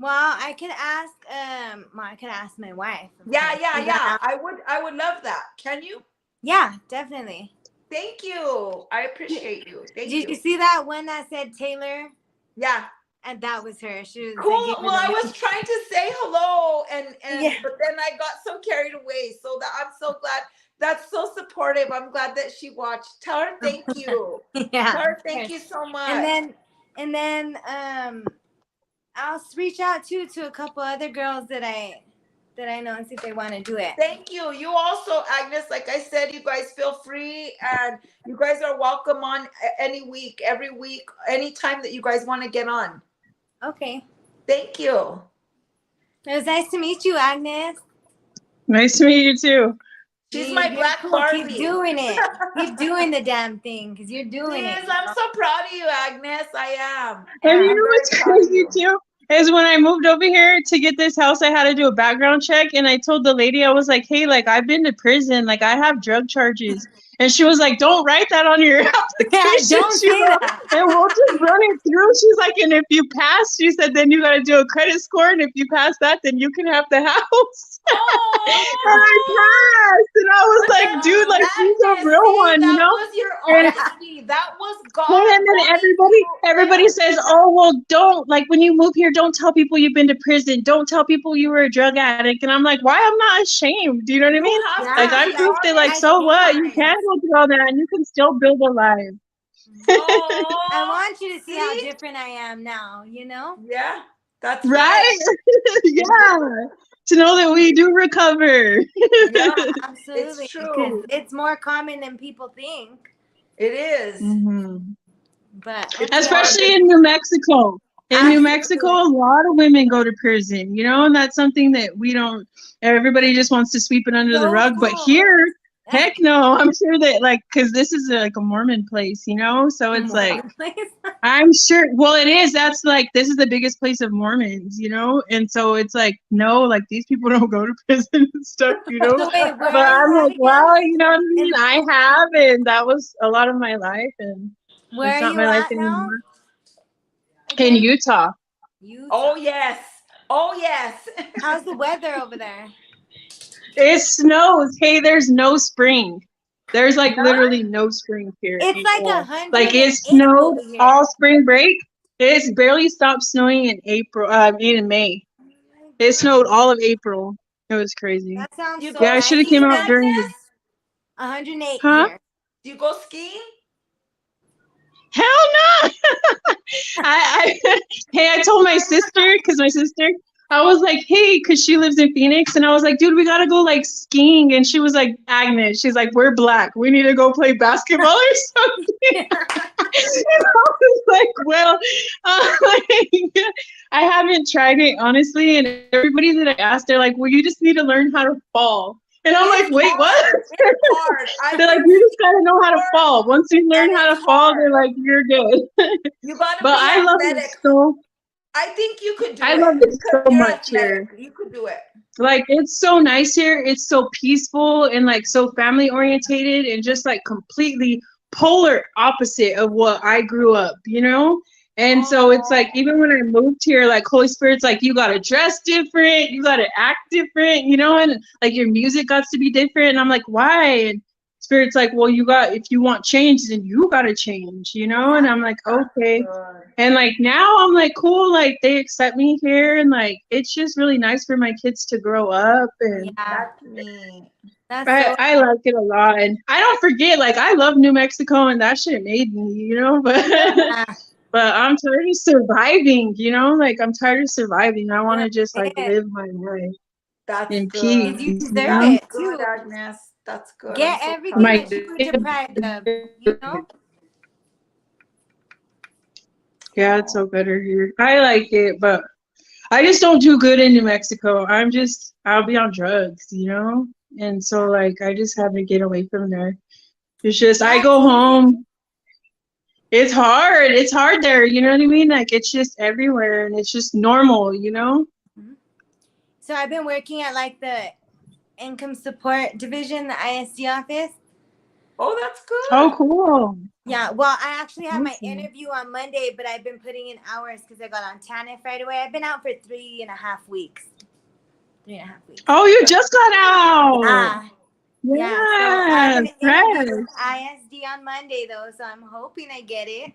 Well, I could ask my wife. Yeah. I would love that. Can you? Yeah, definitely. Thank you. I appreciate you. Thank you. Did you see that one that said Taylor? Yeah. And that was her. She was cool. Well, I was trying to say hello, and yeah. But then I got so carried away. So that I'm so glad. That's so supportive. I'm glad that she watched. Tell her thank you. Yeah. Tell her thank you so much. And then I'll reach out to a couple other girls that I know and see if they want to do it. Thank you. You also, Agnes, like I said, you guys feel free, and you guys are welcome on any week, every week, anytime that you guys want to get on. Okay. Thank you. It was nice to meet you, Agnes. Nice to meet you too. She's my Black Barbie. Keep doing it. Keep doing the damn thing, because you're doing it. I'm so proud of you, Agnes. I am. And you know what's crazy too? Is when I moved over here to get this house, I had to do a background check, and I told the lady, I was like, hey, like I've been to prison, like I have drug charges. And she was like, don't write that on your application. Yeah, don't say that. And we'll just run it through. She's like, and if you pass, she said, then you got to do a credit score. And if you pass that, then you can have the house. Oh, and I passed. And I was like, dude, like she's a real one, you know? That was your honesty. That was God. And then everybody says, oh, well, don't, like when you move here, don't tell people you've been to prison. Don't tell people you were a drug addict. And I'm like, why? I'm not ashamed. Do you know what I mean? Like I'm proof that, like, so what? You can go through all that and you can still build a life. Oh, I want you to see how different I am now, you know? Yeah, that's right. Yeah. To know that we do recover. Yeah, absolutely. It's true. Because it's more common than people think. It is. Mm-hmm. But especially in New Mexico. In New Mexico, a lot of women go to prison, you know, and that's something that we don't, everybody just wants to sweep it under the rug. But here, heck no, I'm sure that, like, because this is like a Mormon place, you know, so it's like, I'm sure, well, it is, that's like, this is the biggest place of Mormons, you know, and so it's like, no, like, these people don't go to prison and stuff, you know, but I'm like, well, you know what I mean, I have, and that was a lot of my life, and where it's are not you my life at anymore. now? In Utah. Oh, yes. Oh, yes. How's the weather over there? It snows. Hey, there's no spring. There's like literally no spring here. It's like 100. Like it snowed all spring break. It's barely stopped snowing in April. In May. It snowed all of April. It was crazy. That sounds so I should have came out during the 108 huh? here. Do you go skiing? Hell no! I told my sister, I was like, hey, because she lives in Phoenix, and I was like, dude, we gotta go like skiing, and she was like, Agnes, she's like, we're black, we need to go play basketball or something. And I was like, well, like, I haven't tried it honestly, and everybody that I asked, they're like, well, you just need to learn how to fall. And I'm like, wait, what? It's hard. They're like, you just gotta know how to fall. Once you learn how to fall, they're like, you're good. You gotta But be I love athletic. it so. I think you could do it. I love it so You're much athletic. here. You could do it. Like, it's so nice here. It's so peaceful and like so family orientated and just like completely polar opposite of what I grew up, you know? And so it's like, even when I moved here, like Holy Spirit's like, you gotta dress different, you gotta act different, you know, and like your music got to be different. And I'm like, why? And Spirit's like, well, if you want change, then you gotta change, you know? And I'm like, okay. And like now I'm like, cool, like they accept me here, and like it's just really nice for my kids to grow up. And That's me. I like it a lot. And I don't forget, like I love New Mexico, and that shit made me, you know, but but I'm tired of surviving, you know, like I'm tired of surviving. I want to just like live my life in peace. You deserve That's it good, too. Agnes. That's good. Get I'm so everything proud that of you. you're deprived of, you know? Yeah, it's so better here. I like it, but I just don't do good in New Mexico. I'll be on drugs, you know? And so like I just have to get away from there. It's just I go home. It's hard. It's hard there, you know what I mean? Like it's just everywhere and it's just normal, you know? So I've been working at like the income support division, the ISD office. Oh, that's good. Oh, cool. Yeah, well, I actually had my Awesome. interview on Monday, but I've been putting in hours because I got on TANF right away. I've been out for 3.5 weeks. 3.5 weeks. Oh, you just got out. Yeah, so I have an Yes, interview with ISD on Monday though, so I'm hoping I get it.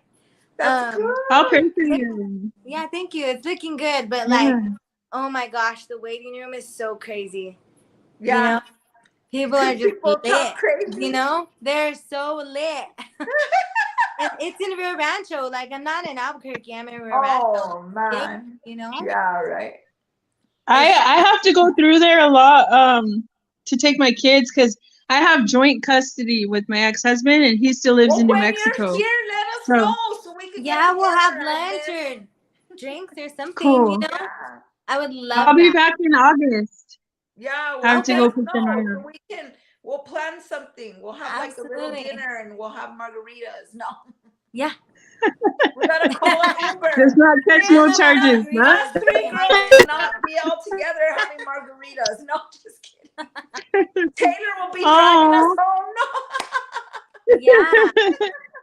That's good. I'll pray for you. Yeah, thank you. It's looking good, but Yeah. like, oh my gosh, the waiting room is so crazy. Yeah. You know? People are just People lit. talk crazy. You know, they're so lit. And it's in Rio Rancho. Like I'm not in Albuquerque. I'm in Rio Rancho. Oh man. You know? Yeah, right. I have to go through there a lot to take my kids because I have joint custody with my ex-husband and he still lives in New When Mexico. you're here, let us So- know so we can Yeah, get we'll have together and lunch live. or drinks or something. Cool. You know, Yeah. I would love I'll be that. back in August. Yeah, I have to let go us pick them know up. so we'll plan something. We'll have like a little Absolutely. dinner and we'll have margaritas. No. Yeah. We gotta call an Uber. Does not catch Yeah, no no, charges, no, huh? Us three girls cannot be all together having margaritas. No, just kidding. Taylor will be driving us home. No. Yeah.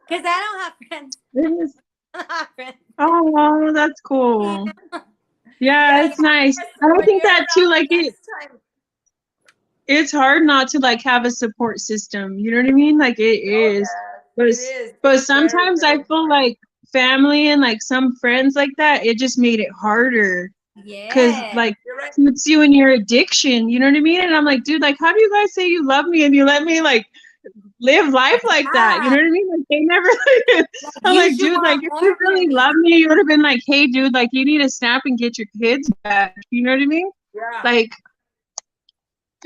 Because I don't have friends. I don't have friends. Oh, that's cool. Yeah, it's nice. And I When think you're that too, around like next time. it's hard not to like have a support system. You know what I mean? Like it is. But, It is. but It's very, sometimes very I feel like family and like some friends like that, it just made it harder. Because Yeah. like You're right. it puts you in your addiction, you know what I mean? And I'm like, dude, like how do you guys say you love me and you let me like live life like that? You know what I mean? Like they never I'm You like, should dude, like want if more you from really me. love me, you would have been like, hey dude, like you need to snap and get your kids back. You know what I mean? Yeah. Like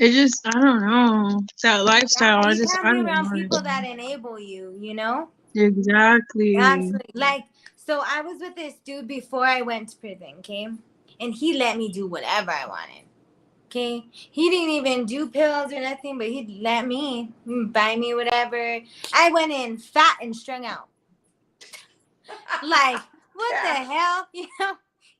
it just I don't know. It's that lifestyle. Yeah, I you just can't I be don't around know. people that enable you, you know? Exactly. Absolutely. Like, so I was with this dude before I went to prison, okay? And he let me do whatever I wanted, okay? He didn't even do pills or nothing, but he'd let me buy me whatever. I went in fat and strung out. Like, what the hell? You know?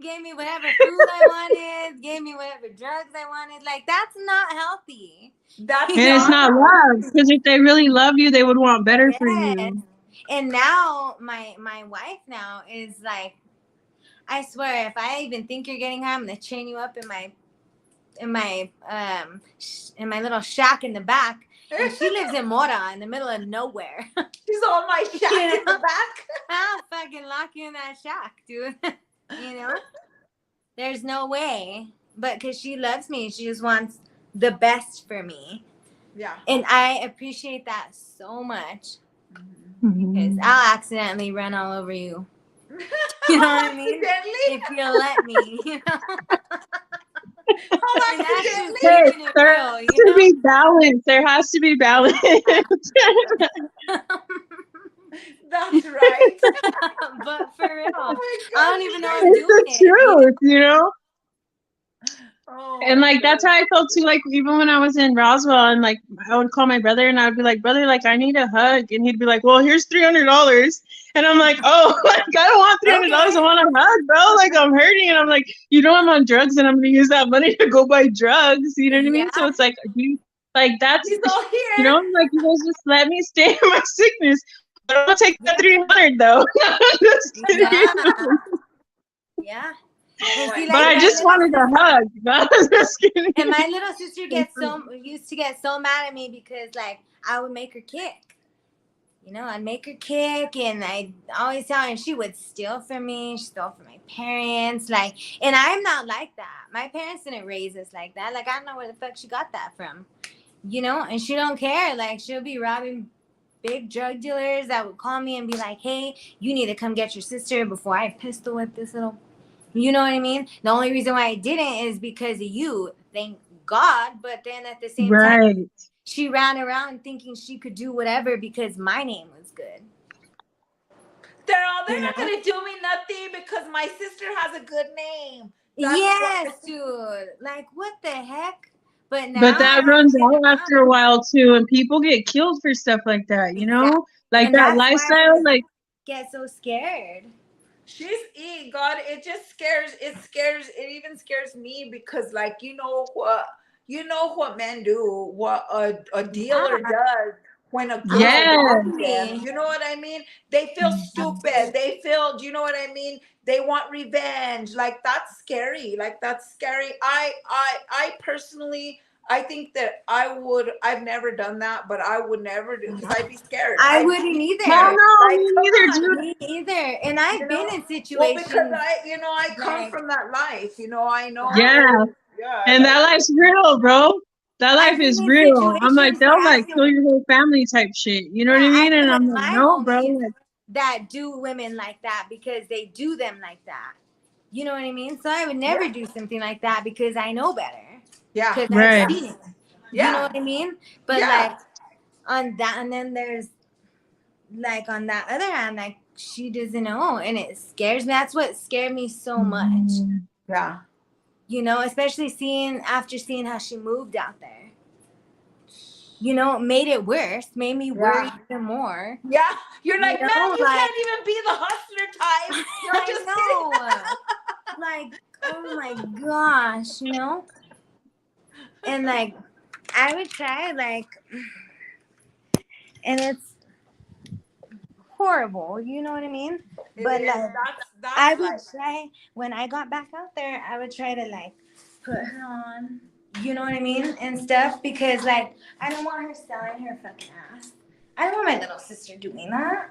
Gave me whatever food I wanted, gave me whatever drugs I wanted. Like, that's not healthy. That's And it's not love. Because if they really love you, they would want better for Yes. you. And now my wife now is like, I swear, if I even think you're getting high, I'm gonna chain you up in my little shack in the back. And she lives in Mora, in the middle of nowhere. She's on my shack in the back. I'll fucking lock you in that shack, dude. You know, there's no way. But because she loves me, she just wants the best for me. Yeah. And I appreciate that so much. Because I'll accidentally run all over you. You know what I mean? If you'll let me, you know. And that's just Hey, keeping it there real, has you to know? be balance. There has to be balance. That's right. But for real, Oh my I don't even know I'm It's doing the it. You know? truth, you know? Oh And my like that's God. how I felt too. Like even when I was in Roswell, and like I would call my brother, and I'd be like, "Brother, like I need a hug," and he'd be like, "Well, here's $300," and I'm like, "Oh, like I don't want $300. I want a hug, bro. Like I'm hurting," and I'm like, "You know I'm on drugs, and I'm gonna use that money to go buy drugs." You know what I mean? So Yeah. it's like, like that's He's all you here. know, like you guys just let me stay in my sickness. But I'm gonna take that 300 though. Just kidding. Yeah. Yeah. And see, But like I my just little wanted a hug. I was just kidding. And my little sister used to get so mad at me because like I would make her kick. You know, I'd make her kick and I'd always tell her, and she would steal from me. She stole from my parents. Like, and I'm not like that. My parents didn't raise us like that. Like, I don't know where the fuck she got that from. You know, and she don't care. Like, she'll be robbing big drug dealers that would call me and be like, "Hey, you need to come get your sister before I pistol whip this little." You know what I mean? The only reason why I didn't is because of you. Thank God. But then at the same time, Right. she ran around thinking she could do whatever because my name was good. They're You not know? gonna do me nothing because my sister has a good name. Yes, dude. Like, what the heck? But now But that I runs get out after a around. while too, and people get killed for stuff like that, you know? Exactly. Like And that that's why lifestyle, I like get so scared. She's God, it just scares, it even scares me because like you know what men do, what a dealer does when a girl Yeah. wants them. You know what I mean? They feel stupid. They feel, do you know what I mean? They want revenge. Like that's scary. Like that's scary. I personally, I think that I've never done that, but I would never do because I'd be scared. I I'd wouldn't be either. no, scared. no, Like, me come neither, on. dude. Me either. And I've You been know? in Well, situations. because I come like- from that life, I know. Yeah. Yeah. And that life's real, bro. That I've life been is in real. I'm like, situations they'll where like I've kill been- your whole family type shit. You know what I Yeah, mean? I've And been I'm with like, my no, bro. homies Like, that do women like that because they do them like that. You know what I mean? So I would never do something like that because I know better. Yeah. Because Right. I've seen it. Yeah. You know what I mean? But Yeah. like on that, and then there's like on that other hand, like she doesn't know, and it scares me. That's what scared me so much. Yeah. You know, especially after seeing how she moved out there. You know, it made it worse, made me worry even more. Yeah. You're You like, know, man, you like- can't even be the hustler type. You're I just know. Like, oh my gosh, you know? And like, I would try, like, and it's horrible, you know what I mean? It But is. like, That's I would like, try, when I got back out there, I would try to like put her on, you know what I mean? And stuff, because like, I don't want her selling her fucking ass. I don't want my little sister doing that.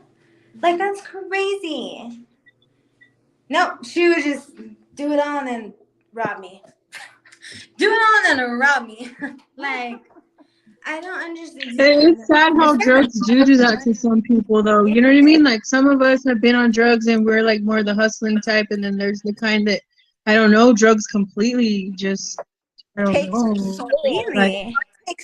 Like, that's crazy. No, she would just do it all and then rob me. Do it all and then rob me. Like, I don't understand. it's sad how drugs do that to some people, though. You know what I mean? Like some of us have been on drugs and we're like more the hustling type, and then there's the kind that I don't know, drugs completely just I don't takes know. your soul. Really?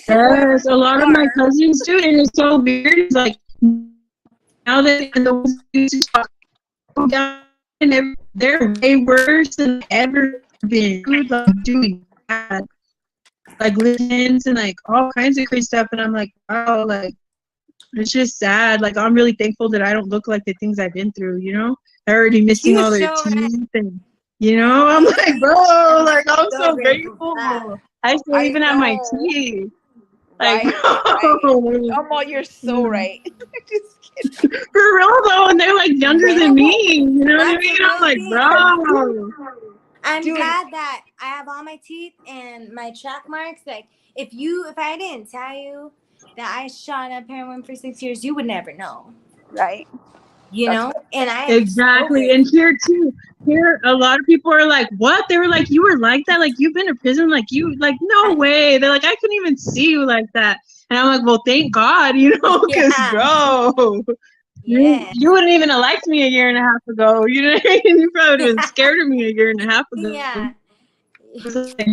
Yes, a lot of my cousins do, and it's so weird. It's like now that the ones who used to talk down, and they're way worse than ever been. Like doing bad, like listens and like all kinds of crazy stuff, and I'm like, wow, like it's just sad. Like I'm really thankful that I don't look like the things I've been through. You know, they're already missing all their teeth, and you know, I'm like, bro, like I'm so grateful. I still even have my teeth. Like, Right. Oh, you're so right. Just kidding. for real though, and they're like younger than me. You know what I mean? I'm like, bro. I'm Dude. glad that I have all my teeth and my track marks. Like, if I didn't tell you that I shot up heroin for 6 years, you would never know. Right. You That's know? And I Exactly. And here too, a lot of people are like, what? They were like, you were like that? Like you've been to prison? Like you, like, no way. They're like, I couldn't even see you like that. And I'm like, well, thank God, because Yeah. bro, Yeah. you wouldn't even have liked me a year and a half ago. You know what I mean? You probably would have been scared of me a year and a half ago. Yeah. It's like,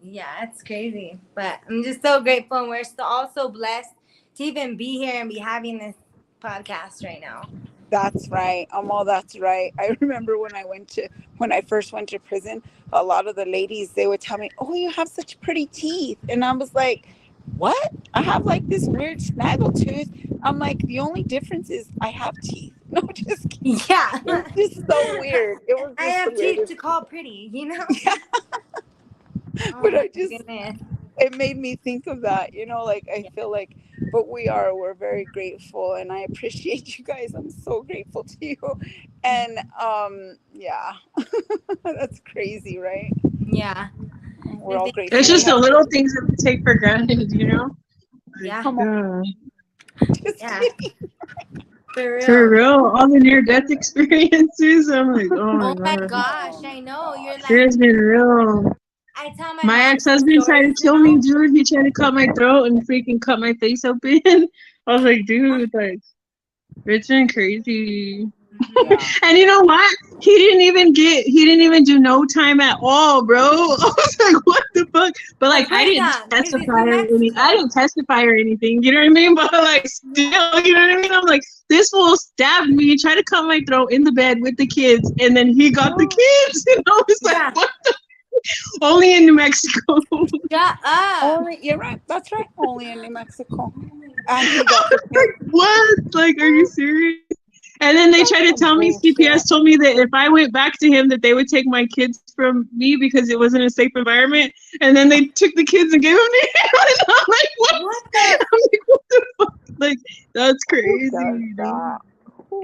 Yeah, it's crazy. But I'm just so grateful, and we're all so blessed to even be here and be having this podcast right now. That's right. That's right. I remember when I first went to prison, a lot of the ladies, they would tell me, "Oh, you have such pretty teeth." And I was like, "What? I have like this weird snaggle tooth." I'm like, "The only difference is I have teeth." No, just kidding. Yeah. It was just so weird. It was I just have the teeth weirdest. to call pretty, Yeah. Oh But my I just, goodness. it made me think of that, like I feel like, but we're very grateful, and I appreciate you guys. I'm so grateful to you. And yeah. That's crazy, right? Yeah. We're all grateful. it's We just the have, little things that we take for granted. Yeah. come on, just Yeah. kidding. For real. For real, all the near-death experiences. I'm like, oh Oh my my god, gosh, I know. You're it like, has been real. I tell my My mom ex-husband tried to stories kill now. me, dude. He tried to cut my throat and freaking cut my face open. I was like, dude, like, it's been crazy. Yeah. And you know what? He didn't even do no time at all, bro. I was like, what the fuck? But like, Of I course didn't not, 'cause it's testify New or anything. Mexico. I didn't testify or anything. You know what I mean? But like, still, you know what I mean? I'm like, this fool stabbed me, tried to cut my throat in the bed with the kids, and then he got the kids. And I was like, Yeah. what? Only in New Mexico. Shut up. Only, you're right. That's right. Only in New Mexico. And he got the Like, what? Like, are you serious? And then they tried to tell me, CPS told me that if I went back to him, that they would take my kids from me because it wasn't a safe environment. And then they took the kids and gave them to him. And I'm like, what? What the? I'm like, what the fuck? Like, that's crazy. that.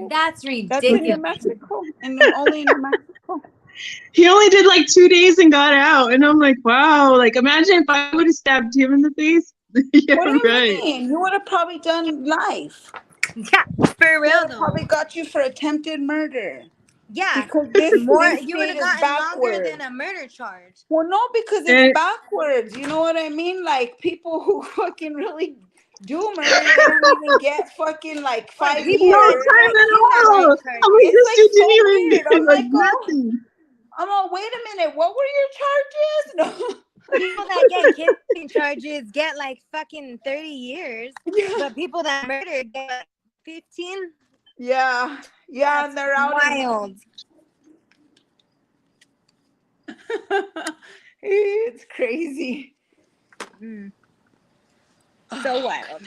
That's That's in New ridiculous. Mexico. And only in New Mexico. He only did like 2 days and got out. And I'm like, wow. Like, imagine if I would have stabbed him in the face. Yeah, What do you right. mean? You would have probably done life. Yeah, for real though. Probably got you for attempted murder. Yeah. Because this More, this you would state have is gotten longer backwards. than a murder charge. Well, no, because Eh. it's backwards. You know what I mean? Like, people who fucking really do murder, they don't even get fucking like 5 years. No time at all. I'm like, this dude didn't even weird. I'm like like, nothing. I'm like, wait a minute, what were your charges? No. People that get kidnapping charges get like fucking 30 years, but people that murder get like 15. Yeah, yeah, and they're out. Wild. It's crazy. Mm. Oh, So wild.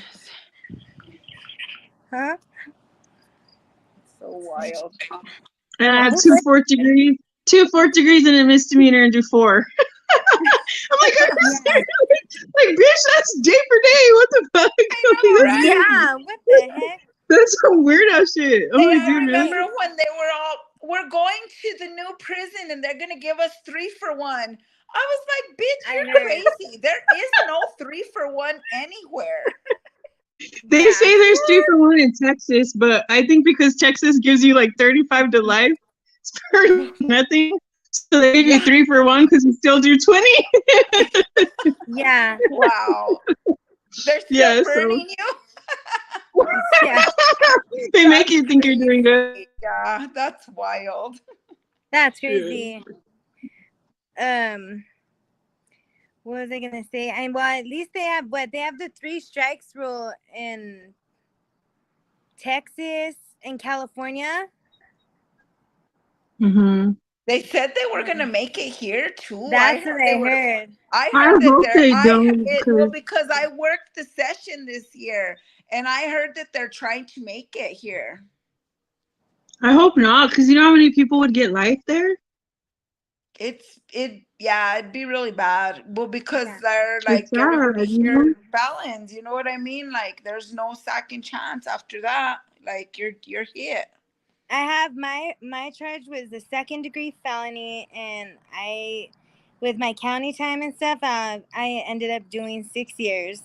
Huh? So wild. And I have 2 fourth degrees, 2 fourth degrees and a misdemeanor and do 4. I'm like, like, bitch, that's day for day. What the fuck? know, right? Yeah, what the heck? That's some weird ass shit. I'm Hey, like, I dude, man. remember when they were all, we're going to the new prison and they're gonna give us 3 for 1. I was like, bitch, I you're heard. crazy. There is no 3 for 1 anywhere. They Yeah. say there's 3 for 1 in Texas, but I think because Texas gives you like 35 to life it's for nothing. So they give you 3 for 1 because you still do 20. Yeah. Wow. They're still Yeah, so- burning you? Yeah. They make you think you're doing good. Yeah, that's wild. That's crazy. What was I gonna say? And well, at least they have the 3 strikes rule in Texas and California. Mm-hmm. They said they were gonna make it here too. That's what I heard. I I heard hope that they don't, because I worked the session this year, and I heard that they're trying to make it here. I hope not, because you know how many people would get life there? It'd be really bad. Well, because Yeah. they're like It's getting sad, the you here know? felons. You know what I mean? Like, there's no second chance after that. Like, you're hit. I have my charge was a 2nd-degree felony, and with my county time and stuff, I ended up doing 6 years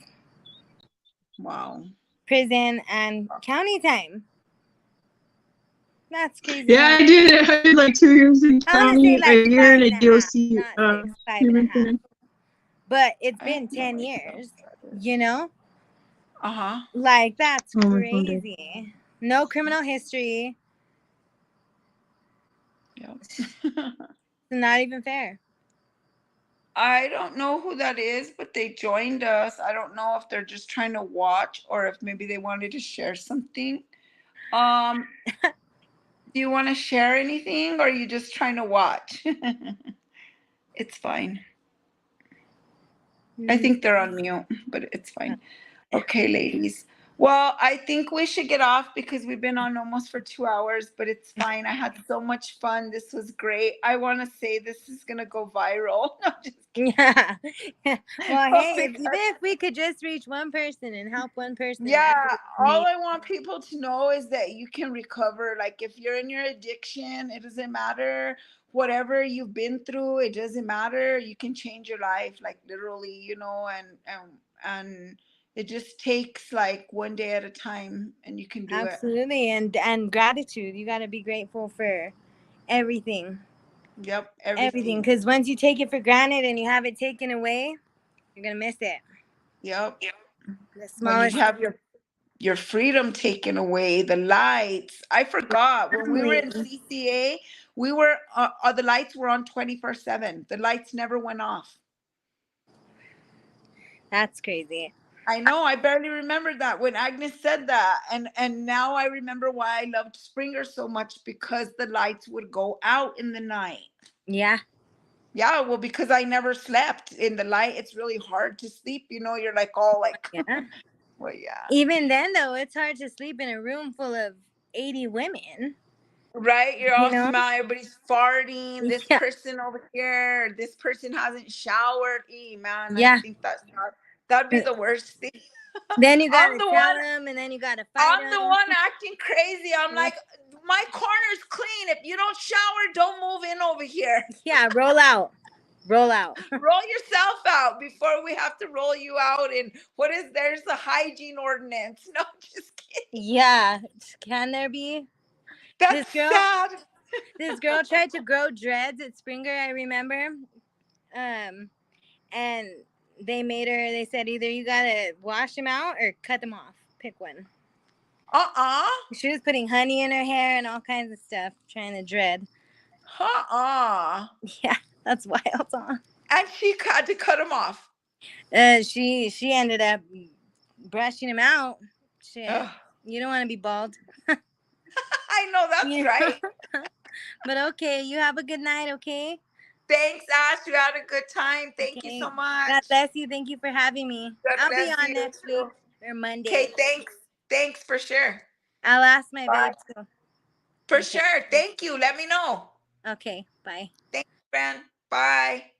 Wow. prison and county time. That's crazy. Yeah, I did like 2 years in I wanna county, say like a year in a 5.5, DOC. not 6, 5.5. but it's I been have no 10 idea years, what that is. you know? Uh-huh. Like, that's Oh my God. crazy. No criminal history. Yep. It's not even fair. I don't know who that is, but they joined us. I don't know if they're just trying to watch or if maybe they wanted to share something. Um, do you want to share anything or are you just trying to watch? It's fine. I think they're on mute, but it's fine. Okay, ladies. Well, I think we should get off because we've been on almost for 2 hours, but it's fine. I had so much fun. This was great. I want to say this is going to go viral. No, just kidding. Yeah. Well, Oh, hey, because- even if we could just reach one person and help one person, Yeah, that'd be all amazing. I want people to know is that you can recover. Like if you're in your addiction, it doesn't matter. Whatever you've been through, it doesn't matter. You can change your life, like literally, and it just takes like one day at a time, and you can do it. Absolutely. And gratitude. You got to be grateful for everything. Yep, Everything. everything. Because once you take it for granted and you have it taken away, you're going to miss it. Yep. The When smallest. you have your freedom taken away, the lights. I forgot when we were in CCA, we were the lights were on 24/7. The lights never went off. That's crazy. I know. I barely remembered that when Agnes said that, and now I remember why I loved Springer so much because the lights would go out in the night. Yeah. Yeah, well, because I never slept in the light. It's really hard to sleep. You're like all like, Yeah. well, yeah. Even then, though, it's hard to sleep in a room full of 80 women. Right? You're all You know? smelling, everybody's farting. This Yeah. person over here, this person hasn't showered. Man, I Yeah. think that'd be the worst thing. Then you got I'm to the tell one. them, and then you got to fight I'm the them. one acting crazy. I'm Yeah. like, my corner's clean. If you don't shower, don't move in over here. Yeah, roll out. Roll out. Roll yourself out before we have to roll you out. And there's the hygiene ordinance. No, just kidding. Yeah. Can there be? That's sad. This girl tried to grow dreads at Springer, I remember. And they said either you got to wash them out or cut them off. Pick one. She was putting honey in her hair and all kinds of stuff, trying to dread. Yeah, that's wild, huh? And she had to cut them off. She ended up brushing him out. Shit. Ugh. You don't want to be bald. I know, that's Yeah. right. But okay, you have a good night, okay? Thanks, Ash. You had a good time. Thank you so much. God bless you. Thank you for having me. God I'll be bless on you next too. week or Monday. Okay, thanks. Thanks for sure. I'll ask my Bye. babe too. For Okay. sure. Thank you. Let me know. Okay, bye. Thanks, friend. Bye.